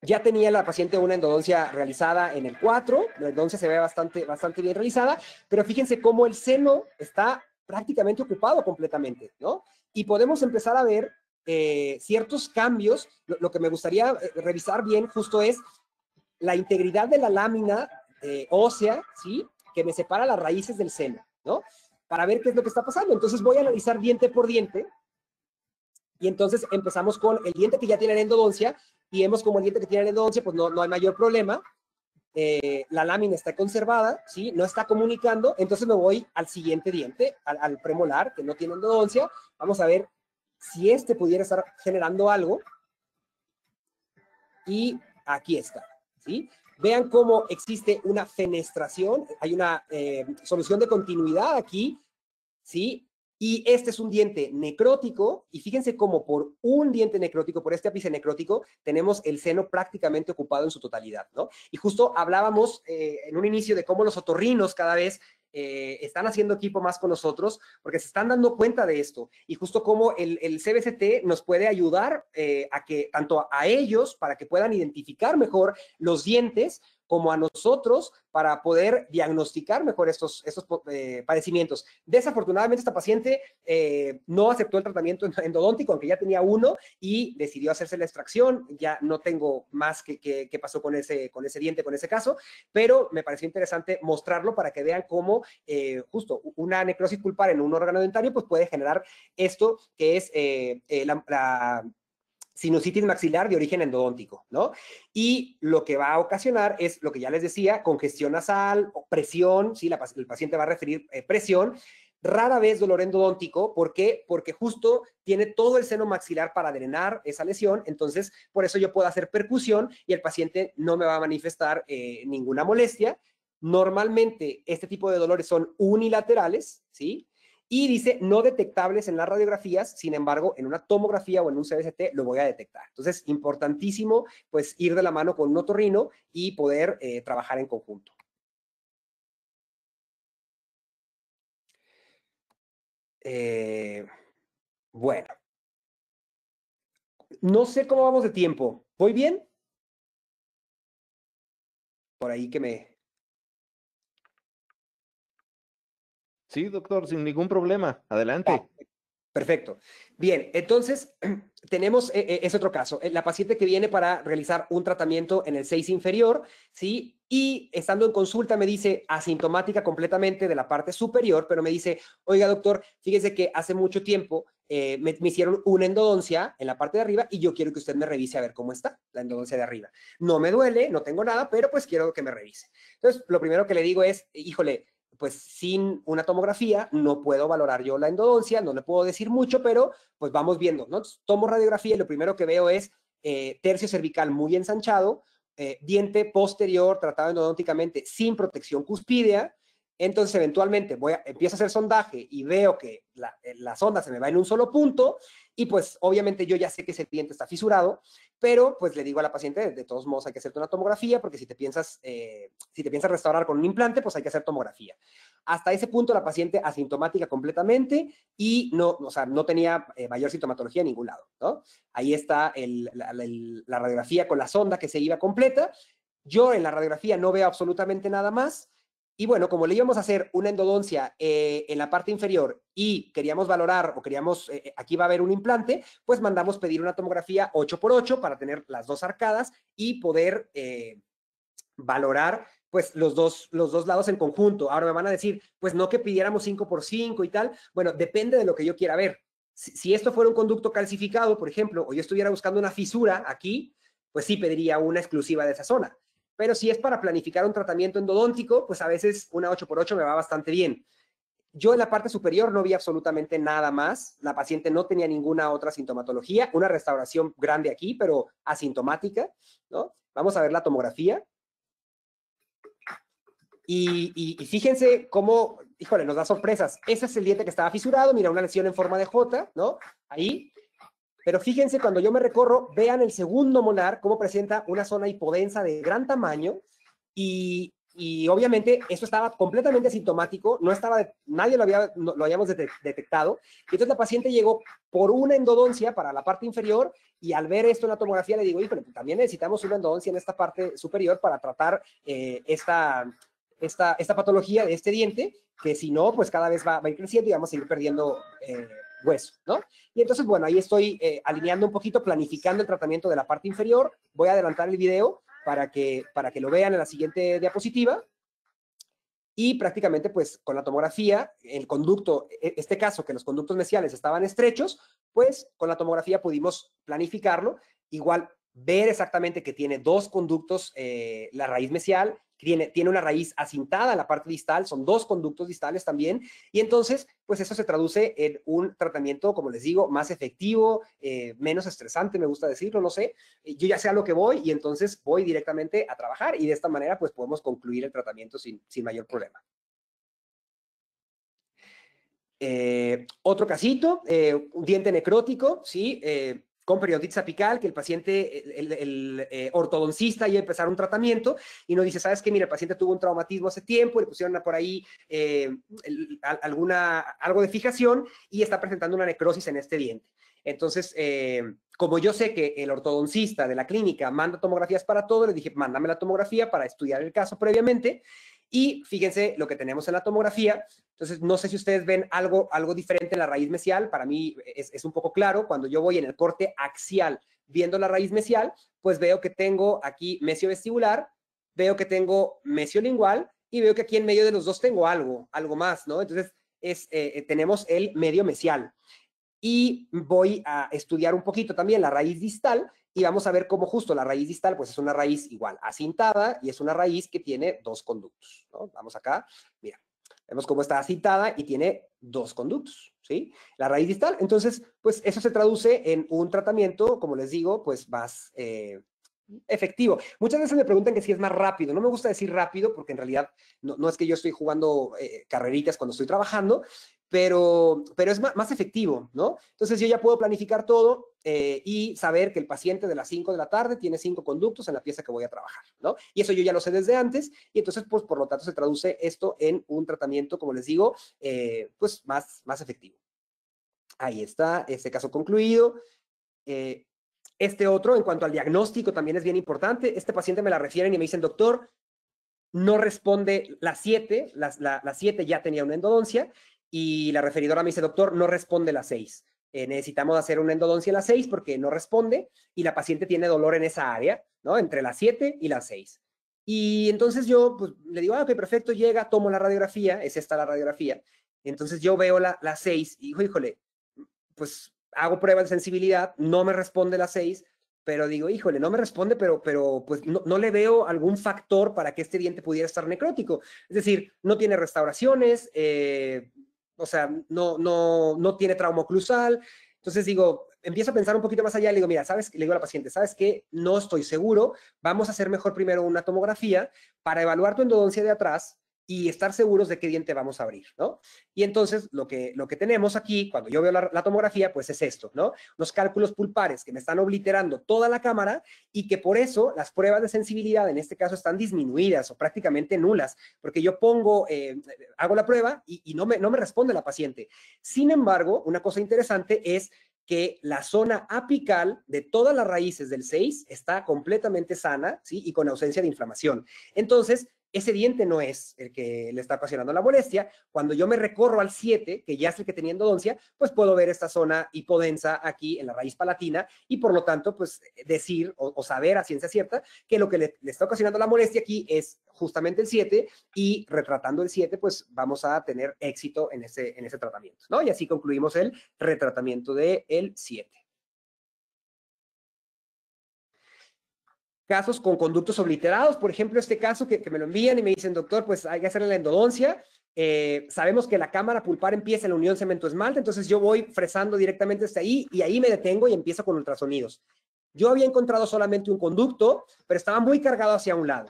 Ya tenía la paciente una endodoncia realizada en el 4, la endodoncia se ve bastante bien realizada, pero fíjense cómo el seno está prácticamente ocupado completamente, ¿no? Y podemos empezar a ver ciertos cambios. Lo que me gustaría revisar bien justo es la integridad de la lámina ósea, ¿sí? Que me separa las raíces del seno, ¿no? Para ver qué es lo que está pasando. Entonces voy a analizar diente por diente y entonces empezamos con el diente que ya tiene la endodoncia y vemos como el diente que tiene la endodoncia pues no hay mayor problema. La lámina está conservada, ¿sí? No está comunicando, entonces me voy al siguiente diente, al premolar, que no tiene endodoncia. Vamos a ver si este pudiera estar generando algo. Y aquí está, ¿sí? Vean cómo existe una fenestración, hay una solución de continuidad aquí, ¿sí? Y este es un diente necrótico, y fíjense cómo por un diente necrótico, por este ápice necrótico, tenemos el seno prácticamente ocupado en su totalidad, ¿no? Y justo hablábamos en un inicio de cómo los otorrinos cada vez están haciendo equipo más con nosotros, porque se están dando cuenta de esto, y justo como el CBCT nos puede ayudar a que, tanto a ellos, para que puedan identificar mejor los dientes, como a nosotros para poder diagnosticar mejor estos padecimientos. Desafortunadamente, esta paciente no aceptó el tratamiento endodóntico, aunque ya tenía uno, y decidió hacerse la extracción. Ya no tengo más que pasó con ese diente, con ese caso, pero me pareció interesante mostrarlo para que vean cómo justo una necrosis pulpar en un órgano dentario pues puede generar esto que es la sinusitis maxilar de origen endodóntico, ¿no? Y lo que va a ocasionar es lo que ya les decía, congestión nasal o presión, ¿sí? El paciente va a referir presión, rara vez dolor endodóntico. ¿Por qué? Porque justo tiene todo el seno maxilar para drenar esa lesión, entonces por eso yo puedo hacer percusión y el paciente no me va a manifestar ninguna molestia. Normalmente este tipo de dolores son unilaterales, ¿sí? Y dice no detectables en las radiografías, sin embargo, en una tomografía o en un CBCT lo voy a detectar. Entonces, importantísimo, pues, ir de la mano con un otorrino y poder trabajar en conjunto. Bueno, no sé cómo vamos de tiempo. ¿Voy bien? Por ahí que me... Sí, doctor, sin ningún problema. Adelante. Perfecto. Bien, entonces tenemos es otro caso. La paciente que viene para realizar un tratamiento en el 6 inferior, ¿sí? Y estando en consulta me dice asintomática completamente de la parte superior, pero me dice, oiga, doctor, fíjese que hace mucho tiempo me hicieron una endodoncia en la parte de arriba y yo quiero que usted me revise a ver cómo está la endodoncia de arriba. No me duele, no tengo nada, pero pues quiero que me revise. Entonces, lo primero que le digo es, híjole, pues sin una tomografía no puedo valorar yo la endodoncia, no le puedo decir mucho, pero pues vamos viendo, ¿no? Entonces, tomo radiografía y lo primero que veo es tercio cervical muy ensanchado, diente posterior tratado endodónticamente sin protección cuspídea. Entonces, eventualmente empiezo a hacer sondaje y veo que la sonda se me va en un solo punto y pues obviamente yo ya sé que ese diente está fisurado, pero pues le digo a la paciente, de todos modos hay que hacerte una tomografía porque si te piensas restaurar con un implante, pues hay que hacer tomografía. Hasta ese punto la paciente asintomática completamente y no, o sea, no tenía mayor sintomatología en ningún lado, ¿no? Ahí está la radiografía con la sonda que se iba completa. Yo en la radiografía no veo absolutamente nada más. Y bueno, como le íbamos a hacer una endodoncia en la parte inferior y queríamos valorar o queríamos, aquí va a haber un implante, pues mandamos pedir una tomografía 8x8 para tener las dos arcadas y poder valorar pues los dos lados en conjunto. Ahora me van a decir, pues no que pidiéramos 5x5 y tal. Bueno, depende de lo que yo quiera ver. Si esto fuera un conducto calcificado, por ejemplo, o yo estuviera buscando una fisura aquí, pues sí pediría una exclusiva de esa zona. Pero si es para planificar un tratamiento endodóntico, pues a veces una 8x8 me va bastante bien. Yo en la parte superior no vi absolutamente nada más. La paciente no tenía ninguna otra sintomatología. Una restauración grande aquí, pero asintomática, ¿no? Vamos a ver la tomografía. Y fíjense cómo, híjole, nos da sorpresas. Ese es el diente que estaba fisurado. Mira, una lesión en forma de J, ¿no? Ahí. Pero fíjense, cuando yo me recorro, vean el segundo molar, cómo presenta una zona hipodensa de gran tamaño. Y obviamente eso estaba completamente asintomático, nadie lo habíamos detectado. Y entonces la paciente llegó por una endodoncia para la parte inferior y al ver esto en la tomografía le digo, híjole, pues también necesitamos una endodoncia en esta parte superior para tratar esta patología de este diente, que si no, pues cada vez va a ir creciendo y vamos a ir perdiendo hueso, ¿no? Y entonces, bueno, ahí estoy alineando un poquito, planificando el tratamiento de la parte inferior. Voy a adelantar el video para que lo vean en la siguiente diapositiva. Y prácticamente, pues, con la tomografía, el conducto, este caso que los conductos mesiales estaban estrechos, pues, con la tomografía pudimos planificarlo. Igual, ver exactamente que tiene dos conductos, la raíz mesial, tiene una raíz acintada en la parte distal, son dos conductos distales también, y entonces, pues eso se traduce en un tratamiento, como les digo, más efectivo, menos estresante, me gusta decirlo, no sé, yo ya sé a lo que voy y entonces voy directamente a trabajar y de esta manera, pues podemos concluir el tratamiento sin mayor problema. Otro casito, un diente necrótico, ¿sí? Con periodontitis apical, que el paciente, el ortodoncista iba a empezar un tratamiento y nos dice, ¿sabes qué? Mira, el paciente tuvo un traumatismo hace tiempo, le pusieron por ahí algo de fijación y está presentando una necrosis en este diente. Entonces, como yo sé que el ortodoncista de la clínica manda tomografías para todo, le dije, mándame la tomografía para estudiar el caso previamente. Y fíjense lo que tenemos en la tomografía. Entonces, no sé si ustedes ven algo diferente en la raíz mesial. Para mí es un poco claro. Cuando yo voy en el corte axial viendo la raíz mesial, pues veo que tengo aquí mesio vestibular, veo que tengo mesio lingual y veo que aquí en medio de los dos tengo algo más, ¿no? Entonces, tenemos el medio mesial. Y voy a estudiar un poquito también la raíz distal y vamos a ver cómo justo la raíz distal pues es una raíz igual acintada y es una raíz que tiene dos conductos, ¿no? Vamos acá, mira, vemos cómo está acintada y tiene dos conductos, ¿sí? La raíz distal, entonces, pues eso se traduce en un tratamiento, como les digo, pues más efectivo. Muchas veces me preguntan que si es más rápido. No me gusta decir rápido porque en realidad no es que yo estoy jugando carreritas cuando estoy trabajando, pero es más efectivo, ¿no? Entonces yo ya puedo planificar todo y saber que el paciente de las 5 de la tarde tiene 5 conductos en la pieza que voy a trabajar, ¿no? Y eso yo ya lo sé desde antes y entonces, pues, por lo tanto, se traduce esto en un tratamiento, como les digo, pues, más efectivo. Ahí está, este caso concluido. Este otro, en cuanto al diagnóstico, también es bien importante. Este paciente me la refieren y me dicen, doctor, no responde la 7, la 7 ya tenía una endodoncia, y la referidora me dice, doctor, no responde la 6. Necesitamos hacer una endodoncia en la 6 porque no responde y la paciente tiene dolor en esa área, ¿no? Entre la 7 y la 6. Y entonces yo pues, le digo, ok, perfecto, llega, tomo la radiografía, es esta la radiografía. Entonces yo veo la 6 y digo, híjole, pues hago pruebas de sensibilidad, no me responde la 6, pero digo, híjole, no me responde, pero pues no le veo algún factor para que este diente pudiera estar necrótico. Es decir, no tiene restauraciones, o sea, no tiene trauma oclusal. Entonces digo, empiezo a pensar un poquito más allá y le digo, mira, ¿sabes? Le digo a la paciente, ¿sabes qué? No estoy seguro, vamos a hacer mejor primero una tomografía para evaluar tu endodoncia de atrás y estar seguros de qué diente vamos a abrir, ¿no? Y entonces lo que tenemos aquí, cuando yo veo la tomografía, pues es esto, ¿no? Los cálculos pulpares que me están obliterando toda la cámara y que por eso las pruebas de sensibilidad en este caso están disminuidas o prácticamente nulas, porque yo hago la prueba y no me responde la paciente. Sin embargo, una cosa interesante es que la zona apical de todas las raíces del 6 está completamente sana, ¿sí? Y con ausencia de inflamación. Entonces, ese diente no es el que le está ocasionando la molestia. Cuando yo me recorro al 7, que ya es el que tenía endodoncia, pues puedo ver esta zona hipodensa aquí en la raíz palatina y por lo tanto, pues decir o saber a ciencia cierta que lo que le está ocasionando la molestia aquí es justamente el 7 y retratando el 7, pues vamos a tener éxito en ese tratamiento, ¿no? Y así concluimos el retratamiento del 7. Casos con conductos obliterados, por ejemplo, este caso que me lo envían y me dicen, doctor, pues hay que hacerle la endodoncia. Sabemos que la cámara pulpar empieza en la unión cemento-esmalte, entonces yo voy fresando directamente hasta ahí y ahí me detengo y empiezo con ultrasonidos. Yo había encontrado solamente un conducto, pero estaba muy cargado hacia un lado.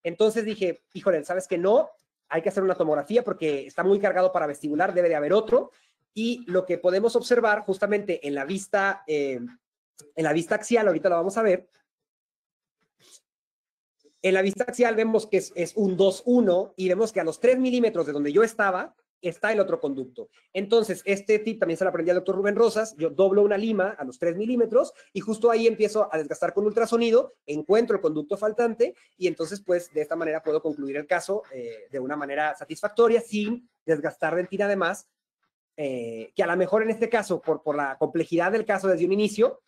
Entonces dije, híjole, ¿sabes qué? No, hay que hacer una tomografía porque está muy cargado para vestibular, debe de haber otro. Y lo que podemos observar justamente en la vista axial, ahorita lo vamos a ver. En la vista axial vemos que es un 2-1 y vemos que a los 3 milímetros de donde yo estaba está el otro conducto. Entonces, este tip también se lo aprendí al doctor Rubén Rosas. Yo doblo una lima a los 3 milímetros y justo ahí empiezo a desgastar con ultrasonido, encuentro el conducto faltante y entonces, pues, de esta manera puedo concluir el caso de una manera satisfactoria sin desgastar dentina de más, que a lo mejor en este caso, por la complejidad del caso desde un inicio,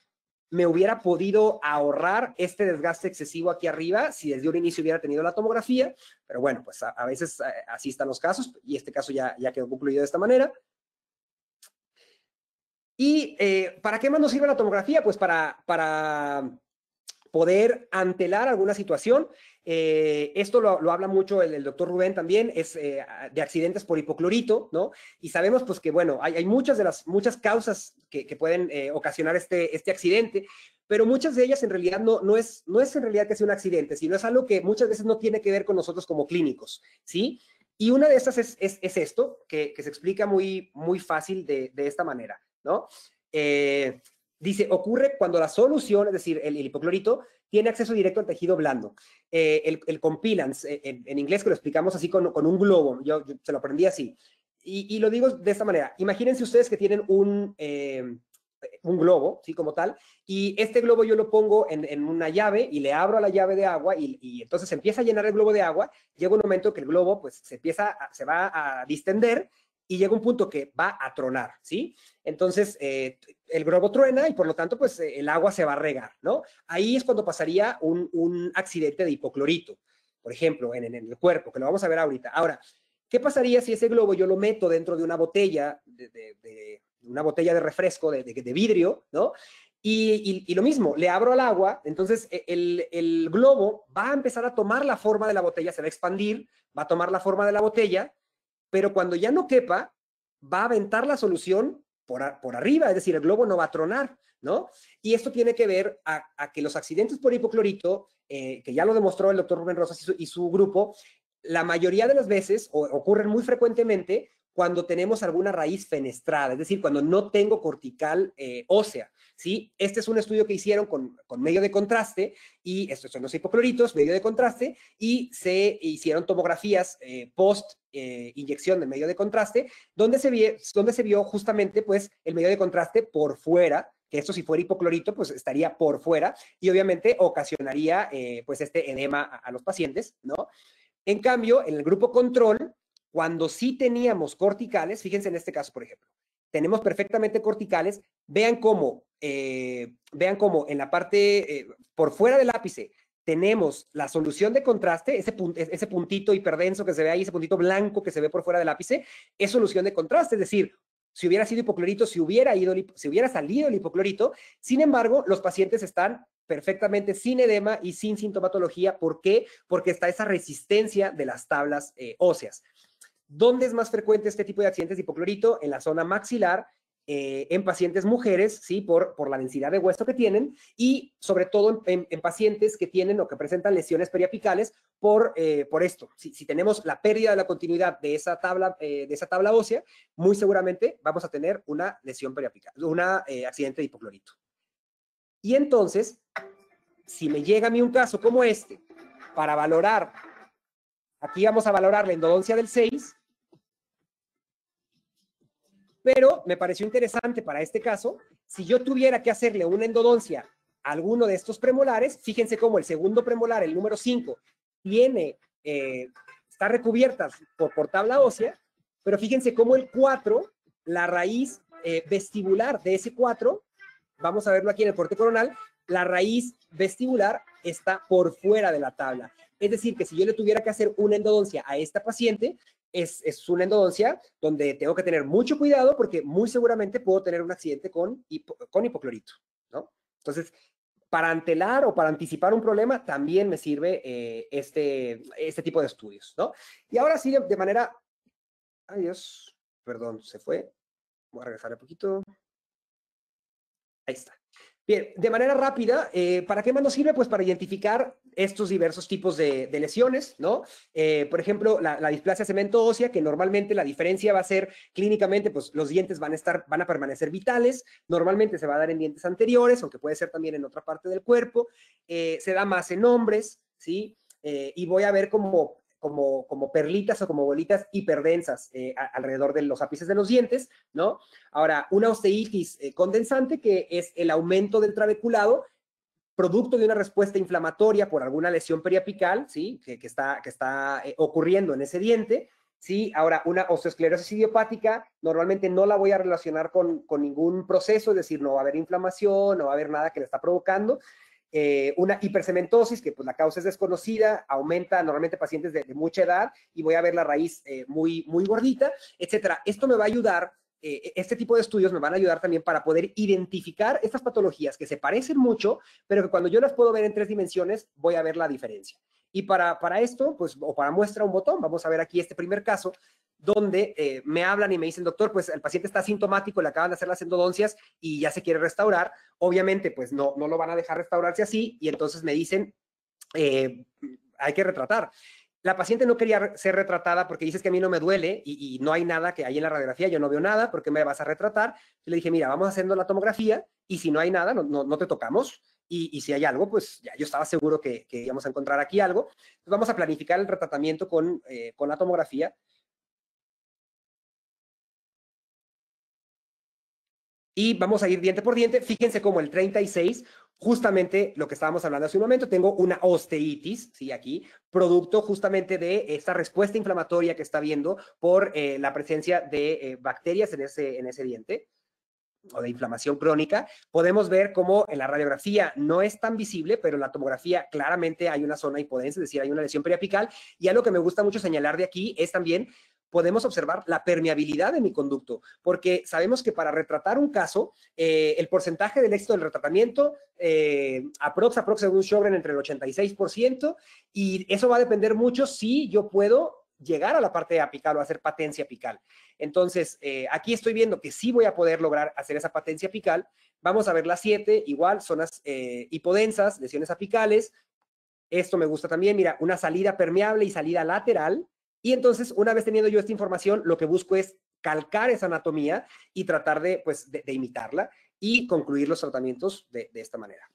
me hubiera podido ahorrar este desgaste excesivo aquí arriba si desde un inicio hubiera tenido la tomografía, pero bueno, pues a veces así están los casos y este caso ya quedó concluido de esta manera. ¿Y para qué más nos sirve la tomografía? Pues para poder antelar alguna situación. Esto lo habla mucho el doctor Rubén también, es de accidentes por hipoclorito, ¿no? Y sabemos pues que, bueno, hay muchas causas que pueden ocasionar este accidente, pero muchas de ellas en realidad no es en realidad que sea un accidente, sino es algo que muchas veces no tiene que ver con nosotros como clínicos, ¿sí? Y una de estas es esto, que se explica muy fácil de esta manera, ¿no? Dice, ocurre cuando la solución, es decir, el hipoclorito, tiene acceso directo al tejido blando. El compilance, en inglés que lo explicamos así con un globo, yo se lo aprendí así. Y lo digo de esta manera. Imagínense ustedes que tienen un globo, ¿sí? Como tal, y este globo yo lo pongo en una llave y le abro a la llave de agua y entonces se empieza a llenar el globo de agua. Llega un momento que el globo pues se va a distender y llega un punto que va a tronar, ¿sí? Entonces, el globo truena y por lo tanto, pues el agua se va a regar, ¿no? Ahí es cuando pasaría un accidente de hipoclorito, por ejemplo, en el cuerpo, que lo vamos a ver ahorita. Ahora, ¿qué pasaría si ese globo yo lo meto dentro de una botella, una botella de refresco de vidrio, ¿no? Y lo mismo, le abro al agua, entonces el globo va a empezar a tomar la forma de la botella, se va a expandir, va a tomar la forma de la botella, pero cuando ya no quepa, va a aventar la solución por arriba, es decir, el globo no va a tronar, ¿no? Y esto tiene que ver a que los accidentes por hipoclorito, que ya lo demostró el doctor Rubén Rosas y su grupo, la mayoría de las veces ocurren muy frecuentemente cuando tenemos alguna raíz fenestrada, es decir, cuando no tengo cortical ósea, ¿sí? Este es un estudio que hicieron con medio de contraste, y estos son los hipocloritos, medio de contraste, y se hicieron tomografías post-inyección de medio de contraste, donde se vio justamente, pues, el medio de contraste por fuera, que esto si fuera hipoclorito, pues estaría por fuera, y obviamente ocasionaría, pues, este edema a los pacientes, ¿no? En cambio, en el grupo control, cuando sí teníamos corticales, fíjense en este caso, por ejemplo, tenemos perfectamente corticales, vean cómo en la parte por fuera del ápice tenemos la solución de contraste, ese puntito hiperdenso que se ve ahí, ese puntito blanco que se ve por fuera del ápice, es solución de contraste, es decir, si hubiera sido hipoclorito, si hubiera salido el hipoclorito, sin embargo, los pacientes están perfectamente sin edema y sin sintomatología. ¿Por qué? Porque está esa resistencia de las tablas óseas. ¿Dónde es más frecuente este tipo de accidentes de hipoclorito? En la zona maxilar, en pacientes mujeres, ¿sí? Por la densidad de hueso que tienen y sobre todo en pacientes que tienen o que presentan lesiones periapicales por esto. Si tenemos la pérdida de la continuidad de esa tabla ósea, muy seguramente vamos a tener una lesión periapical, un accidente de hipoclorito. Y entonces, si me llega a mí un caso como este, para valorar, aquí vamos a valorar la endodoncia del 6, pero me pareció interesante para este caso, si yo tuviera que hacerle una endodoncia a alguno de estos premolares, fíjense cómo el segundo premolar, el número 5, está recubierta por tabla ósea, pero fíjense cómo el 4, la raíz vestibular de ese 4, vamos a verlo aquí en el corte coronal, la raíz vestibular está por fuera de la tabla. Es decir, que si yo le tuviera que hacer una endodoncia a esta paciente, es una endodoncia donde tengo que tener mucho cuidado porque muy seguramente puedo tener un accidente con hipoclorito, ¿no? Entonces, para antelar o para anticipar un problema, también me sirve este tipo de estudios, ¿no? Y ahora sí, de manera... Ay, Dios, perdón, se fue. Voy a regresar un poquito. Ahí está. Bien, de manera rápida, ¿para qué más nos sirve? Pues para identificar estos diversos tipos de lesiones, ¿no? Por ejemplo, la displasia cemento ósea, que normalmente la diferencia va a ser clínicamente, pues los dientes van a permanecer vitales, normalmente se va a dar en dientes anteriores, aunque puede ser también en otra parte del cuerpo, se da más en hombres, ¿sí? Y voy a ver como perlitas o como bolitas hiperdensas alrededor de los ápices de los dientes, ¿no? Ahora, una osteitis condensante, que es el aumento del trabeculado, producto de una respuesta inflamatoria por alguna lesión periapical, ¿sí? Que está ocurriendo en ese diente, ¿sí? Ahora, una osteosclerosis idiopática, normalmente no la voy a relacionar con ningún proceso, es decir, no va a haber inflamación, no va a haber nada que le está provocando. Una hipercementosis, que pues la causa es desconocida, aumenta normalmente pacientes de mucha edad y voy a ver la raíz muy gordita, etcétera. Esto me va a ayudar, este tipo de estudios me van a ayudar también para poder identificar estas patologías que se parecen mucho, pero que cuando yo las puedo ver en 3 dimensiones, voy a ver la diferencia. Y para esto, pues, o para muestra un botón, vamos a ver aquí este primer caso, donde me hablan y me dicen, doctor, pues el paciente está sintomático, le acaban de hacer las endodoncias y ya se quiere restaurar. Obviamente, pues no lo van a dejar restaurarse así y entonces me dicen, hay que retratar. La paciente no quería ser retratada porque dices que a mí no me duele y no hay nada que hay en la radiografía, yo no veo nada, ¿por qué me vas a retratar? Le dije, mira, vamos haciendo la tomografía y si no hay nada, no te tocamos. Y si hay algo, pues ya yo estaba seguro que íbamos a encontrar aquí algo. Entonces vamos a planificar el retratamiento con la tomografía. Y vamos a ir diente por diente. Fíjense como el 36, justamente lo que estábamos hablando hace un momento, tengo una osteitis, ¿sí? Aquí, producto justamente de esta respuesta inflamatoria que está viendo por la presencia de bacterias en ese diente o de inflamación crónica. Podemos ver cómo en la radiografía no es tan visible, pero en la tomografía claramente hay una zona hipodensa, es decir, hay una lesión periapical. Y algo que me gusta mucho señalar de aquí es también podemos observar la permeabilidad de mi conducto, porque sabemos que para retratar un caso, el porcentaje del éxito del retratamiento, aprox según Sjögren, entre el 86%, y eso va a depender mucho si yo puedo llegar a la parte apical o hacer patencia apical. Entonces, aquí estoy viendo que sí voy a poder lograr hacer esa patencia apical. Vamos a ver las 7, igual, zonas hipodensas, lesiones apicales. Esto me gusta también, mira, una salida permeable y salida lateral. Y entonces, una vez teniendo yo esta información, lo que busco es calcar esa anatomía y tratar de imitarla y concluir los tratamientos de esta manera,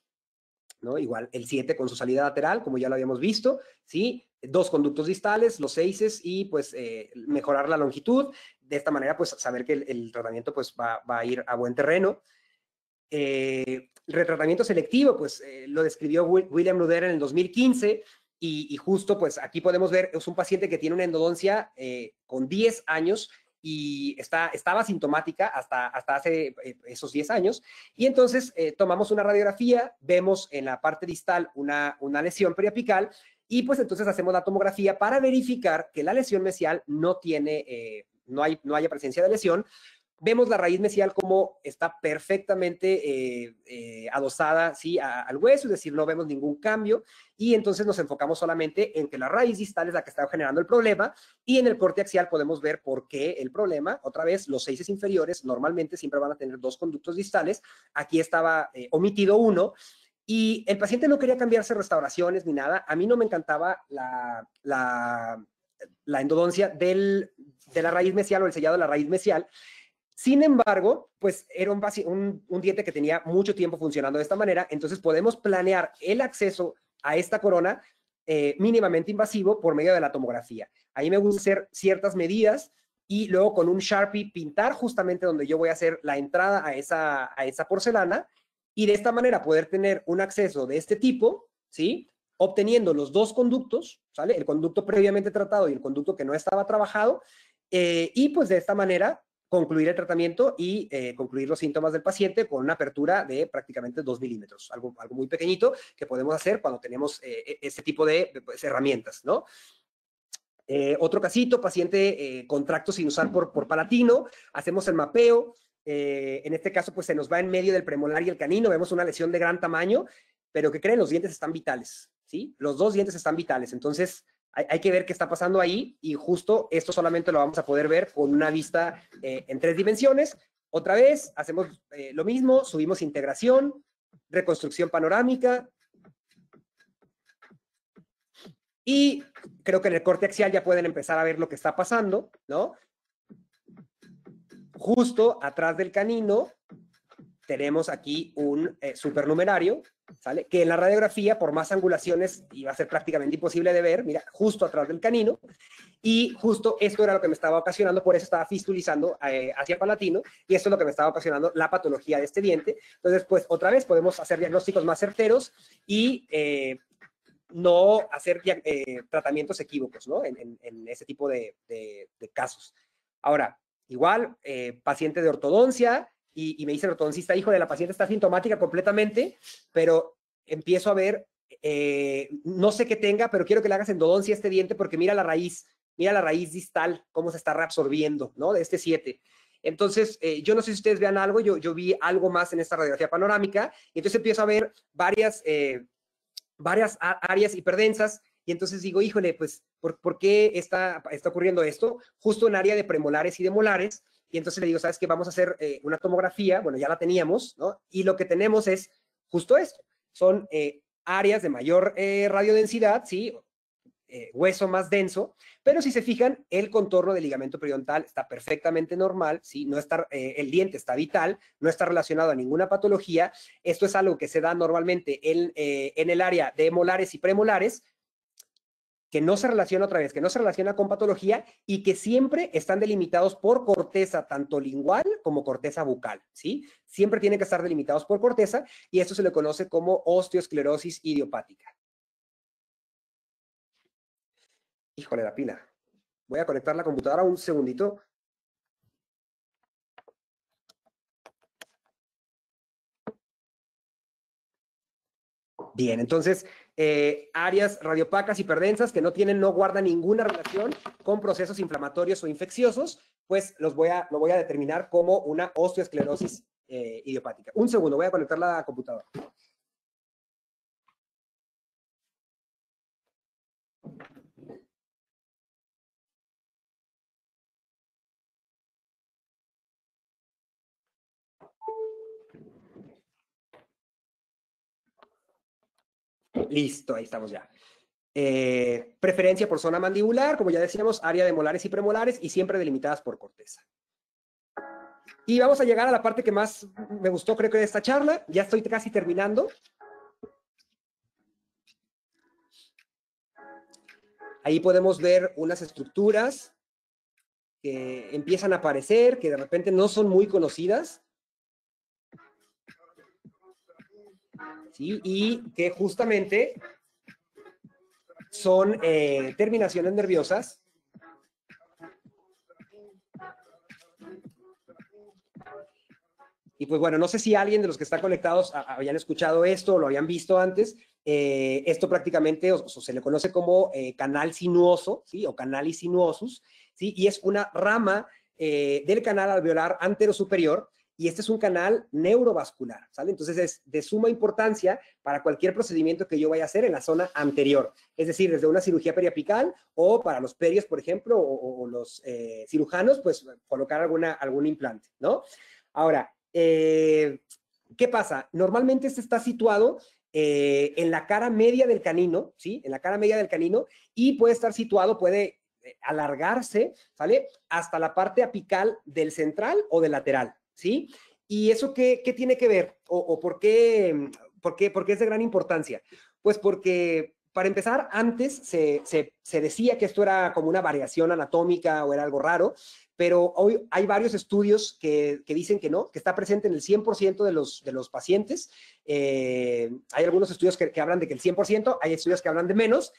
¿no? Igual el 7 con su salida lateral, como ya lo habíamos visto, ¿sí? 2 conductos distales, los 6 y pues mejorar la longitud. De esta manera, pues saber que el tratamiento pues va a ir a buen terreno. El retratamiento selectivo, pues lo describió William Ludera en el 2015 y justo pues aquí podemos ver, es un paciente que tiene una endodoncia con 10 años y estaba sintomática hasta hace esos 10 años. Y entonces tomamos una radiografía, vemos en la parte distal una lesión periapical y pues entonces hacemos la tomografía para verificar que la lesión mesial no haya presencia de lesión. Vemos la raíz mesial como está perfectamente adosada, ¿sí? Al hueso, es decir, no vemos ningún cambio, y entonces nos enfocamos solamente en que la raíz distal es la que está generando el problema, y en el corte axial podemos ver por qué el problema. Otra vez, los 6 inferiores normalmente siempre van a tener 2 conductos distales. Aquí estaba omitido uno, y el paciente no quería cambiarse restauraciones ni nada. A mí no me encantaba la endodoncia de la raíz mesial o el sellado de la raíz mesial. Sin embargo, pues era un diente que tenía mucho tiempo funcionando de esta manera, entonces podemos planear el acceso a esta corona mínimamente invasivo por medio de la tomografía. Ahí me gusta hacer ciertas medidas y luego con un Sharpie pintar justamente donde yo voy a hacer la entrada a esa porcelana, y de esta manera poder tener un acceso de este tipo, ¿sí? Obteniendo los 2 conductos, ¿sale? El conducto previamente tratado y el conducto que no estaba trabajado, y pues de esta manera concluir el tratamiento y concluir los síntomas del paciente con una apertura de prácticamente 2 milímetros, algo muy pequeñito que podemos hacer cuando tenemos este tipo de pues, herramientas, ¿no? Otro casito, paciente con tracto sinusal por palatino, hacemos el mapeo, en este caso pues se nos va en medio del premolar y el canino, vemos una lesión de gran tamaño, pero ¿qué creen? Los dientes están vitales, ¿sí? Los 2 dientes están vitales, entonces hay que ver qué está pasando ahí, y justo esto solamente lo vamos a poder ver con una vista en 3 dimensiones. Otra vez, hacemos lo mismo, subimos integración, reconstrucción panorámica, y creo que en el corte axial ya pueden empezar a ver lo que está pasando, ¿no? Justo atrás del canino tenemos aquí un supernumerario, ¿sale? Que en la radiografía, por más angulaciones, iba a ser prácticamente imposible de ver, mira, justo atrás del canino, y justo esto era lo que me estaba ocasionando, por eso estaba fistulizando hacia palatino, y esto es lo que me estaba ocasionando la patología de este diente. Entonces, pues, otra vez podemos hacer diagnósticos más certeros y no hacer tratamientos equívocos, ¿no? En ese tipo de casos. Ahora, igual, paciente de ortodoncia, y me dice el ortodoncista, híjole, la paciente está sintomática completamente, pero empiezo a ver, no sé qué tenga, pero quiero que le hagas endodoncia a este diente porque mira la raíz distal, cómo se está reabsorbiendo, ¿no? De este 7. Entonces, yo no sé si ustedes vean algo, yo vi algo más en esta radiografía panorámica, y entonces empiezo a ver varias áreas hiperdensas, y entonces digo, híjole, pues, ¿por qué está ocurriendo esto? Justo en área de premolares y de molares, y entonces le digo, ¿sabes qué? Vamos a hacer una tomografía, bueno, ya la teníamos, ¿no? Y lo que tenemos es justo esto, son áreas de mayor radiodensidad, ¿sí? Hueso más denso, pero si se fijan, el contorno del ligamento periodontal está perfectamente normal, ¿sí? No está, el diente está vital, no está relacionado a ninguna patología. Esto es algo que se da normalmente en el área de molares y premolares, que no se relaciona otra vez, que no se relaciona con patología, y que siempre están delimitados por corteza, tanto lingual como corteza bucal, ¿sí? Siempre tienen que estar delimitados por corteza, y esto se le conoce como osteoesclerosis idiopática. Híjole, la pila. Voy a conectar la computadora un segundito. Bien, entonces, áreas radiopacas hiperdensas que no guardan ninguna relación con procesos inflamatorios o infecciosos, pues lo voy a determinar como una osteoesclerosis idiopática. Un segundo, voy a conectar la computadora. Listo, ahí estamos ya. Preferencia por zona mandibular, como ya decíamos, área de molares y premolares, y siempre delimitadas por corteza. Y vamos a llegar a la parte que más me gustó, creo que, de esta charla. Ya estoy casi terminando. Ahí podemos ver unas estructuras que empiezan a aparecer, que de repente no son muy conocidas, ¿sí? Y que justamente son terminaciones nerviosas y pues bueno, no sé si alguien de los que están conectados habían escuchado esto o lo habían visto antes. Esto prácticamente se le conoce como canal sinuoso, ¿sí? O canalis sinuosus, ¿sí? Y es una rama del canal alveolar anterosuperior, y este es un canal neurovascular, ¿sale? Entonces es de suma importancia para cualquier procedimiento que yo vaya a hacer en la zona anterior, es decir, desde una cirugía periapical o para los perios, por ejemplo, o los cirujanos, pues colocar algún implante, ¿no? Ahora, ¿qué pasa? Normalmente este está situado en la cara media del canino, ¿sí? En la cara media del canino, y puede estar situado, puede alargarse, ¿sale? Hasta la parte apical del central o del lateral, ¿sí? ¿Y eso qué tiene que ver? ¿O por qué es de gran importancia? Pues porque, para empezar, antes se decía que esto era como una variación anatómica o era algo raro, pero hoy hay varios estudios que dicen que no, que está presente en el 100% de los pacientes. Hay algunos estudios que hablan de que el 100%, hay estudios que hablan de menos,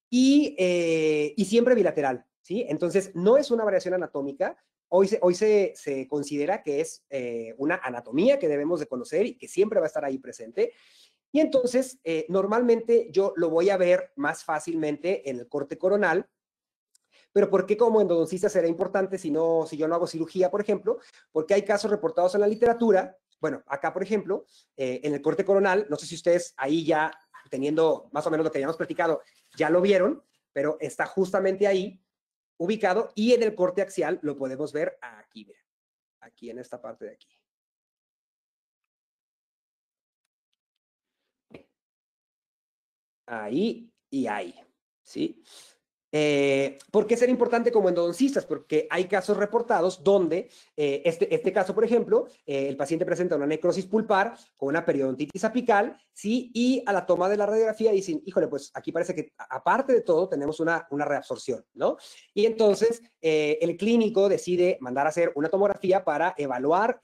y siempre bilateral, ¿sí? Entonces, no es una variación anatómica. Hoy se considera que es una anatomía que debemos de conocer y que siempre va a estar ahí presente. Y entonces, normalmente yo lo voy a ver más fácilmente en el corte coronal. Pero ¿por qué como endodoncista será importante si yo no hago cirugía, por ejemplo? Porque hay casos reportados en la literatura. Bueno, acá, por ejemplo, en el corte coronal, no sé si ustedes ahí ya, teniendo más o menos lo que habíamos platicado, ya lo vieron, pero está justamente ahí ubicado, y en el corte axial lo podemos ver aquí, mira, aquí en esta parte de aquí. Ahí y ahí, ¿sí? ¿Por qué ser importante como endodoncistas? Porque hay casos reportados donde, este caso, por ejemplo, el paciente presenta una necrosis pulpar con una periodontitis apical, ¿sí? Y a la toma de la radiografía dicen, híjole, pues aquí parece que aparte de todo tenemos una reabsorción, ¿no? Y entonces el clínico decide mandar a hacer una tomografía para evaluar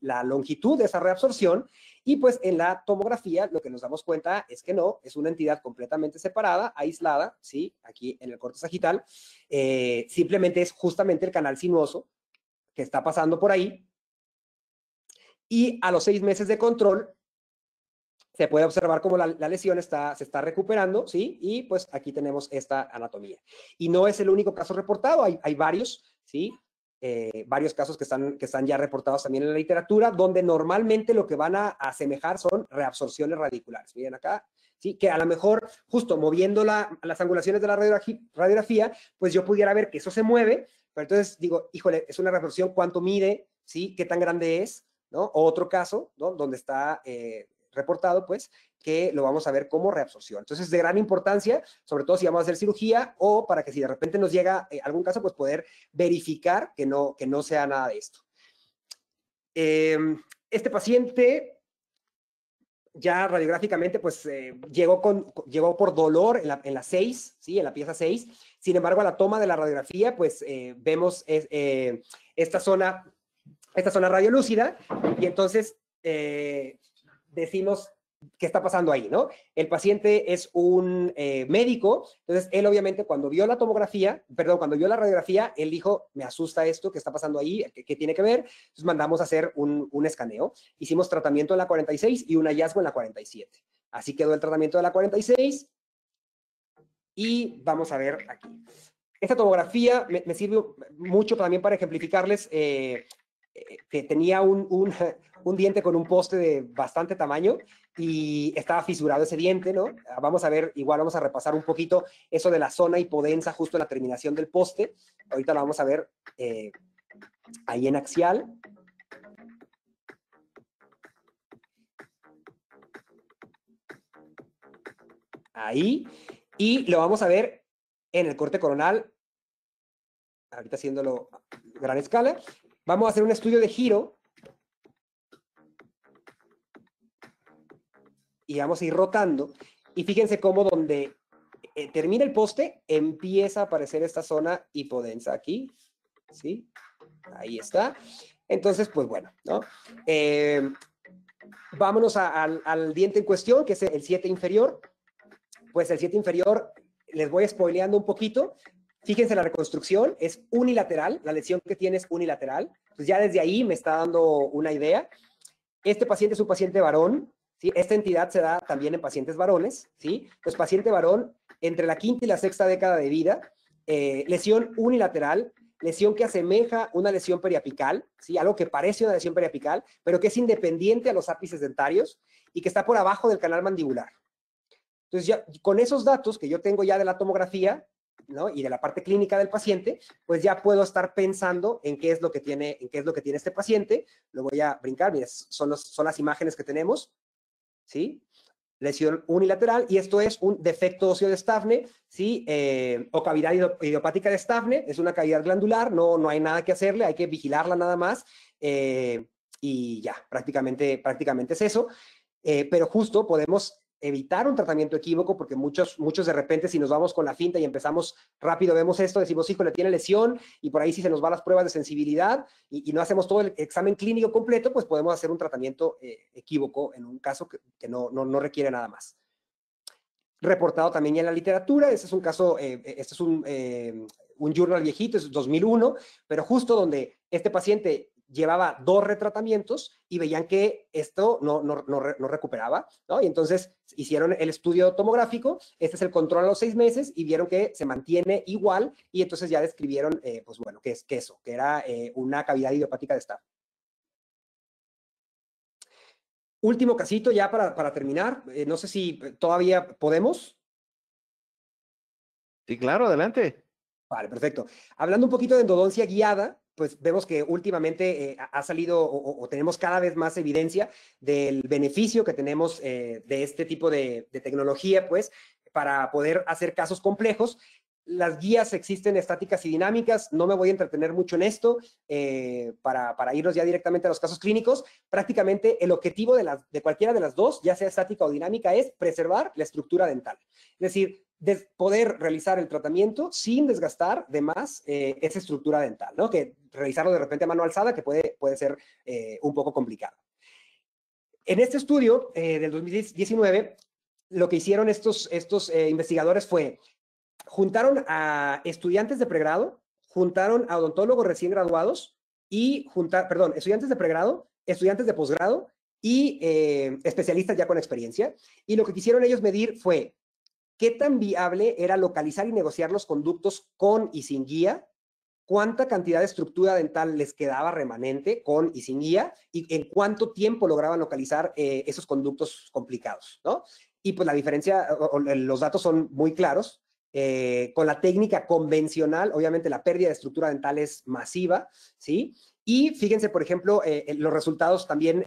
la longitud de esa reabsorción. Y pues en la tomografía lo que nos damos cuenta es que no, es una entidad completamente separada, aislada, ¿sí? Aquí en el corte sagital. Simplemente es justamente el canal sinuoso que está pasando por ahí. Y a los 6 meses de control se puede observar cómo la lesión se está recuperando, ¿sí? Y pues aquí tenemos esta anatomía. Y no es el único caso reportado, hay varios, ¿sí? Varios casos que están ya reportados también en la literatura, donde normalmente lo que van a asemejar son reabsorciones radiculares. Miren acá, ¿sí? Que a lo mejor, justo moviendo las angulaciones de la radiografía, pues yo pudiera ver que eso se mueve, pero entonces digo, híjole, es una reabsorción, ¿cuánto mide? ¿Sí? ¿Qué tan grande es? ¿No? O otro caso, ¿no? Donde está reportado, pues, que lo vamos a ver como reabsorción. Entonces, de gran importancia, sobre todo si vamos a hacer cirugía, o para que si de repente nos llega algún caso, pues poder verificar que no sea nada de esto. Este paciente ya radiográficamente, pues llegó por dolor en la 6, ¿sí? En la pieza 6. Sin embargo, a la toma de la radiografía, pues vemos esta zona radiolúcida, y entonces decimos, ¿qué está pasando ahí, no? El paciente es un médico, entonces él obviamente cuando vio la radiografía, él dijo, me asusta esto, ¿qué está pasando ahí? ¿Qué tiene que ver? Entonces mandamos a hacer un escaneo. Hicimos tratamiento en la 46 y un hallazgo en la 47. Así quedó el tratamiento de la 46 y vamos a ver aquí. Esta tomografía me sirve mucho también para ejemplificarles que tenía un diente con un poste de bastante tamaño y estaba fisurado ese diente, ¿no? Vamos a ver, igual vamos a repasar un poquito eso de la zona hipodensa justo en la terminación del poste. Ahorita lo vamos a ver ahí en axial. Ahí. Y lo vamos a ver en el corte coronal, ahorita haciéndolo a gran escala. Vamos a hacer un estudio de giro y vamos a ir rotando. Y fíjense cómo donde termina el poste, empieza a aparecer esta zona hipodensa aquí, ¿sí? Ahí está. Entonces, pues bueno, ¿no? Vámonos al diente en cuestión, que es el 7 inferior. Pues el 7 inferior, les voy spoileando un poquito. Fíjense, la reconstrucción es unilateral, la lesión que tiene es unilateral. Pues ya desde ahí me está dando una idea. Este paciente es un paciente varón, ¿sí? Esta entidad se da también en pacientes varones, ¿sí? Pues paciente varón entre la quinta y la sexta década de vida, lesión unilateral, lesión que asemeja una lesión periapical, ¿sí? Algo que parece una lesión periapical, pero que es independiente a los ápices dentarios y que está por abajo del canal mandibular. Entonces, ya con esos datos que yo tengo ya de la tomografía, ¿no? Y de la parte clínica del paciente, pues ya puedo estar pensando en qué es lo que tiene, este paciente. Lo voy a brincar, mira, son las imágenes que tenemos, ¿sí? Lesión unilateral, y esto es un defecto óseo de Staffne, ¿sí? O cavidad idiopática de Staffne, es una cavidad glandular, no hay nada que hacerle, hay que vigilarla nada más, y ya, prácticamente es eso. Pero justo podemos evitar un tratamiento equívoco, porque muchos de repente, si nos vamos con la finta y empezamos rápido, vemos esto, decimos, híjole, tiene lesión, y por ahí si se nos van las pruebas de sensibilidad y no hacemos todo el examen clínico completo, pues podemos hacer un tratamiento equívoco en un caso que no requiere nada más. Reportado también ya en la literatura, este es un caso, este es un journal viejito, es 2001, pero justo donde este paciente llevaba 2 retratamientos y veían que esto no recuperaba, ¿no? Y entonces hicieron el estudio tomográfico, este es el control a los 6 meses y vieron que se mantiene igual, y entonces ya describieron, pues bueno, que era una cavidad idiopática de Staff. Último casito ya para terminar, no sé si todavía podemos. Sí, claro, adelante. Vale, perfecto. Hablando un poquito de endodoncia guiada, pues vemos que últimamente ha salido o tenemos cada vez más evidencia del beneficio que tenemos de este tipo de tecnología, pues, para poder hacer casos complejos. Las guías existen estáticas y dinámicas, no me voy a entretener mucho en esto, para irnos ya directamente a los casos clínicos. Prácticamente el objetivo de cualquiera de las dos, ya sea estática o dinámica, es preservar la estructura dental. Es decir, de poder realizar el tratamiento sin desgastar de más esa estructura dental, ¿no? Que realizarlo de repente a mano alzada, que puede ser un poco complicado. En este estudio del 2019, lo que hicieron estos investigadores fue, juntaron a estudiantes de pregrado, juntaron a odontólogos recién graduados y estudiantes de pregrado, estudiantes de posgrado y especialistas ya con experiencia. Y lo que quisieron ellos medir fue qué tan viable era localizar y negociar los conductos con y sin guía, cuánta cantidad de estructura dental les quedaba remanente con y sin guía, y en cuánto tiempo lograban localizar esos conductos complicados, ¿no? Y pues la diferencia, los datos son muy claros. Con la técnica convencional, obviamente la pérdida de estructura dental es masiva, ¿sí? Y fíjense, por ejemplo, los resultados también,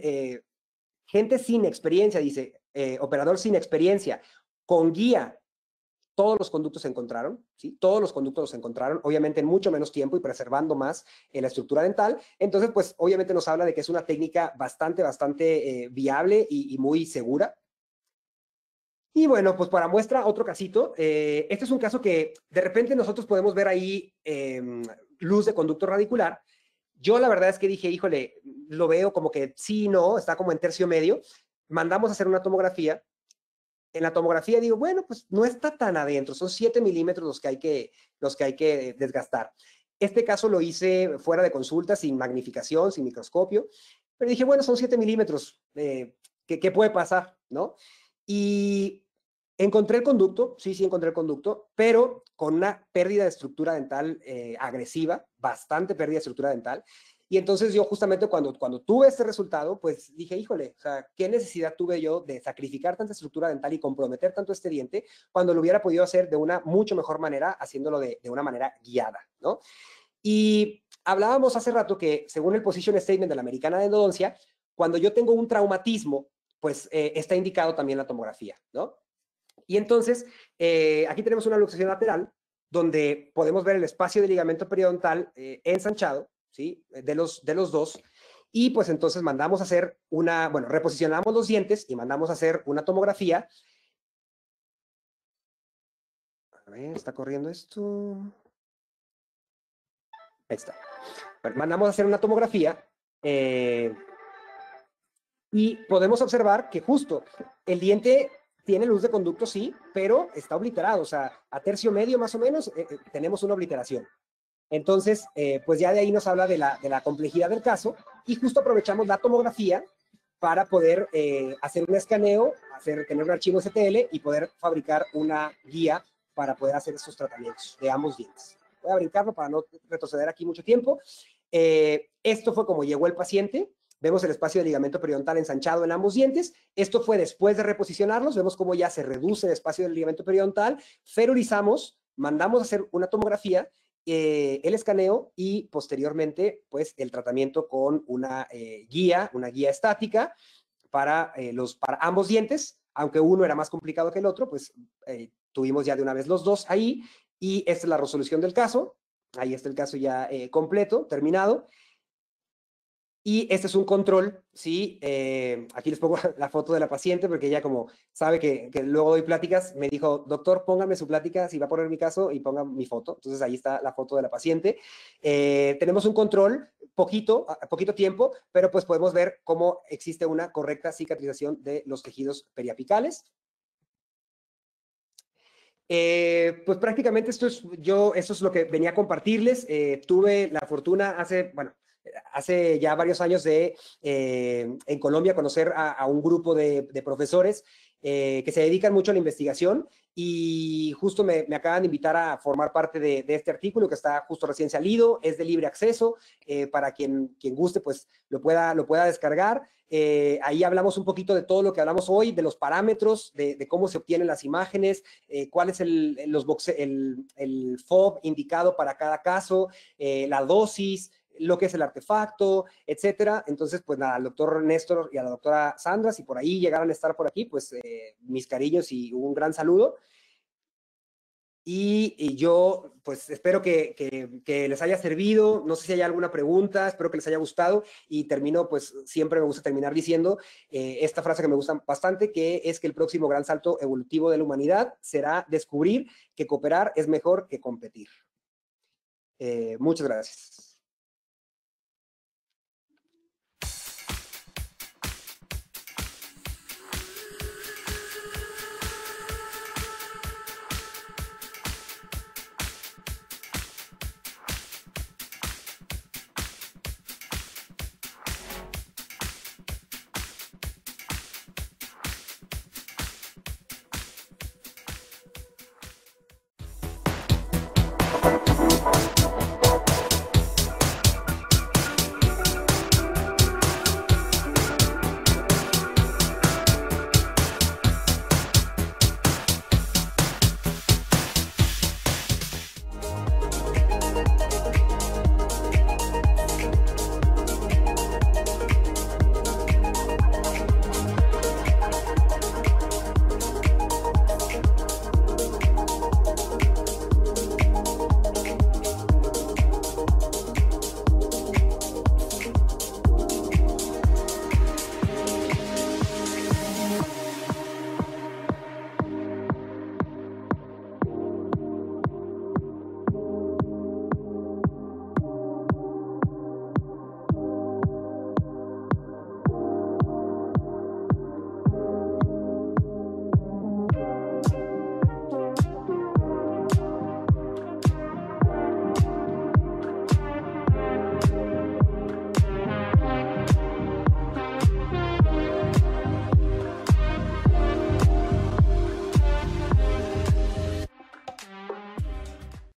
gente sin experiencia, dice, operador sin experiencia, con guía, todos los conductos se encontraron, ¿sí? Todos los conductos los encontraron, obviamente en mucho menos tiempo y preservando más la estructura dental. Entonces, pues, obviamente nos habla de que es una técnica bastante viable y muy segura. Y bueno, pues para muestra otro casito. Este es un caso que de repente nosotros podemos ver ahí luz de conducto radicular. Yo la verdad es que dije, híjole, lo veo como que sí, no, está como en tercio medio. Mandamos a hacer una tomografía. En la tomografía digo, bueno, pues no está tan adentro, son 7 milímetros los que hay que desgastar. Este caso lo hice fuera de consulta, sin magnificación, sin microscopio, pero dije, bueno, son 7 milímetros, ¿qué puede pasar? ¿No? Y encontré el conducto, sí encontré el conducto, pero con una pérdida de estructura dental agresiva, bastante pérdida de estructura dental. Y entonces yo justamente cuando tuve este resultado, pues dije, híjole, o sea, ¿qué necesidad tuve yo de sacrificar tanta estructura dental y comprometer tanto este diente cuando lo hubiera podido hacer de una mucho mejor manera, haciéndolo de una manera guiada, ¿no? Y hablábamos hace rato que, según el position statement de la Americana de Endodoncia, cuando yo tengo un traumatismo, pues está indicado también la tomografía, ¿no? Y entonces, aquí tenemos una luxación lateral donde podemos ver el espacio de ligamento periodontal ensanchado, ¿sí? De los dos. Y pues entonces mandamos a hacer reposicionamos los dientes y mandamos a hacer una tomografía. A ver, está corriendo esto. Ahí está. Bueno, mandamos a hacer una tomografía y podemos observar que justo el diente tiene luz de conducto, sí, pero está obliterado. O sea, a tercio medio más o menos tenemos una obliteración. Entonces, pues ya de ahí nos habla de la complejidad del caso, y justo aprovechamos la tomografía para poder hacer un escaneo, tener un archivo STL y poder fabricar una guía para poder hacer estos tratamientos de ambos dientes. voy a brincarlo para no retroceder aquí mucho tiempo. Esto fue como llegó el paciente. Vemos el espacio de ligamento periodontal ensanchado en ambos dientes. Esto fue después de reposicionarlos. Vemos cómo ya se reduce el espacio del ligamento periodontal. Ferurizamos, mandamos a hacer una tomografía, el escaneo y posteriormente, pues, el tratamiento con una guía estática para ambos dientes. Aunque uno era más complicado que el otro, pues tuvimos ya de una vez los dos ahí. Y esta es la resolución del caso. Ahí está el caso ya completo, terminado. Y este es un control, ¿sí? Aquí les pongo la foto de la paciente porque ella, como sabe que luego doy pláticas, me dijo, doctor, póngame su plática, si va a poner mi caso, y ponga mi foto. Entonces ahí está la foto de la paciente. Tenemos un control, poquito tiempo, pero pues podemos ver cómo existe una correcta cicatrización de los tejidos periapicales. Pues prácticamente esto es lo que venía a compartirles. Tuve la fortuna hace ya varios años de en Colombia conocer a un grupo de profesores que se dedican mucho a la investigación y justo me acaban de invitar a formar parte de este artículo que está justo recién salido, es de libre acceso, para quien guste pues lo pueda descargar. Ahí hablamos un poquito de todo lo que hablamos hoy, de los parámetros, de cómo se obtienen las imágenes, cuál es el FOB indicado para cada caso, la dosis, lo que es el artefacto, etcétera. Entonces, pues nada, al doctor Néstor y a la doctora Sandra, si por ahí llegaran a estar por aquí, pues mis cariños y un gran saludo. Y yo, pues, espero que les haya servido. No sé si hay alguna pregunta, espero que les haya gustado. Y termino, pues, siempre me gusta terminar diciendo esta frase que me gusta bastante, que es que el próximo gran salto evolutivo de la humanidad será descubrir que cooperar es mejor que competir. Muchas gracias.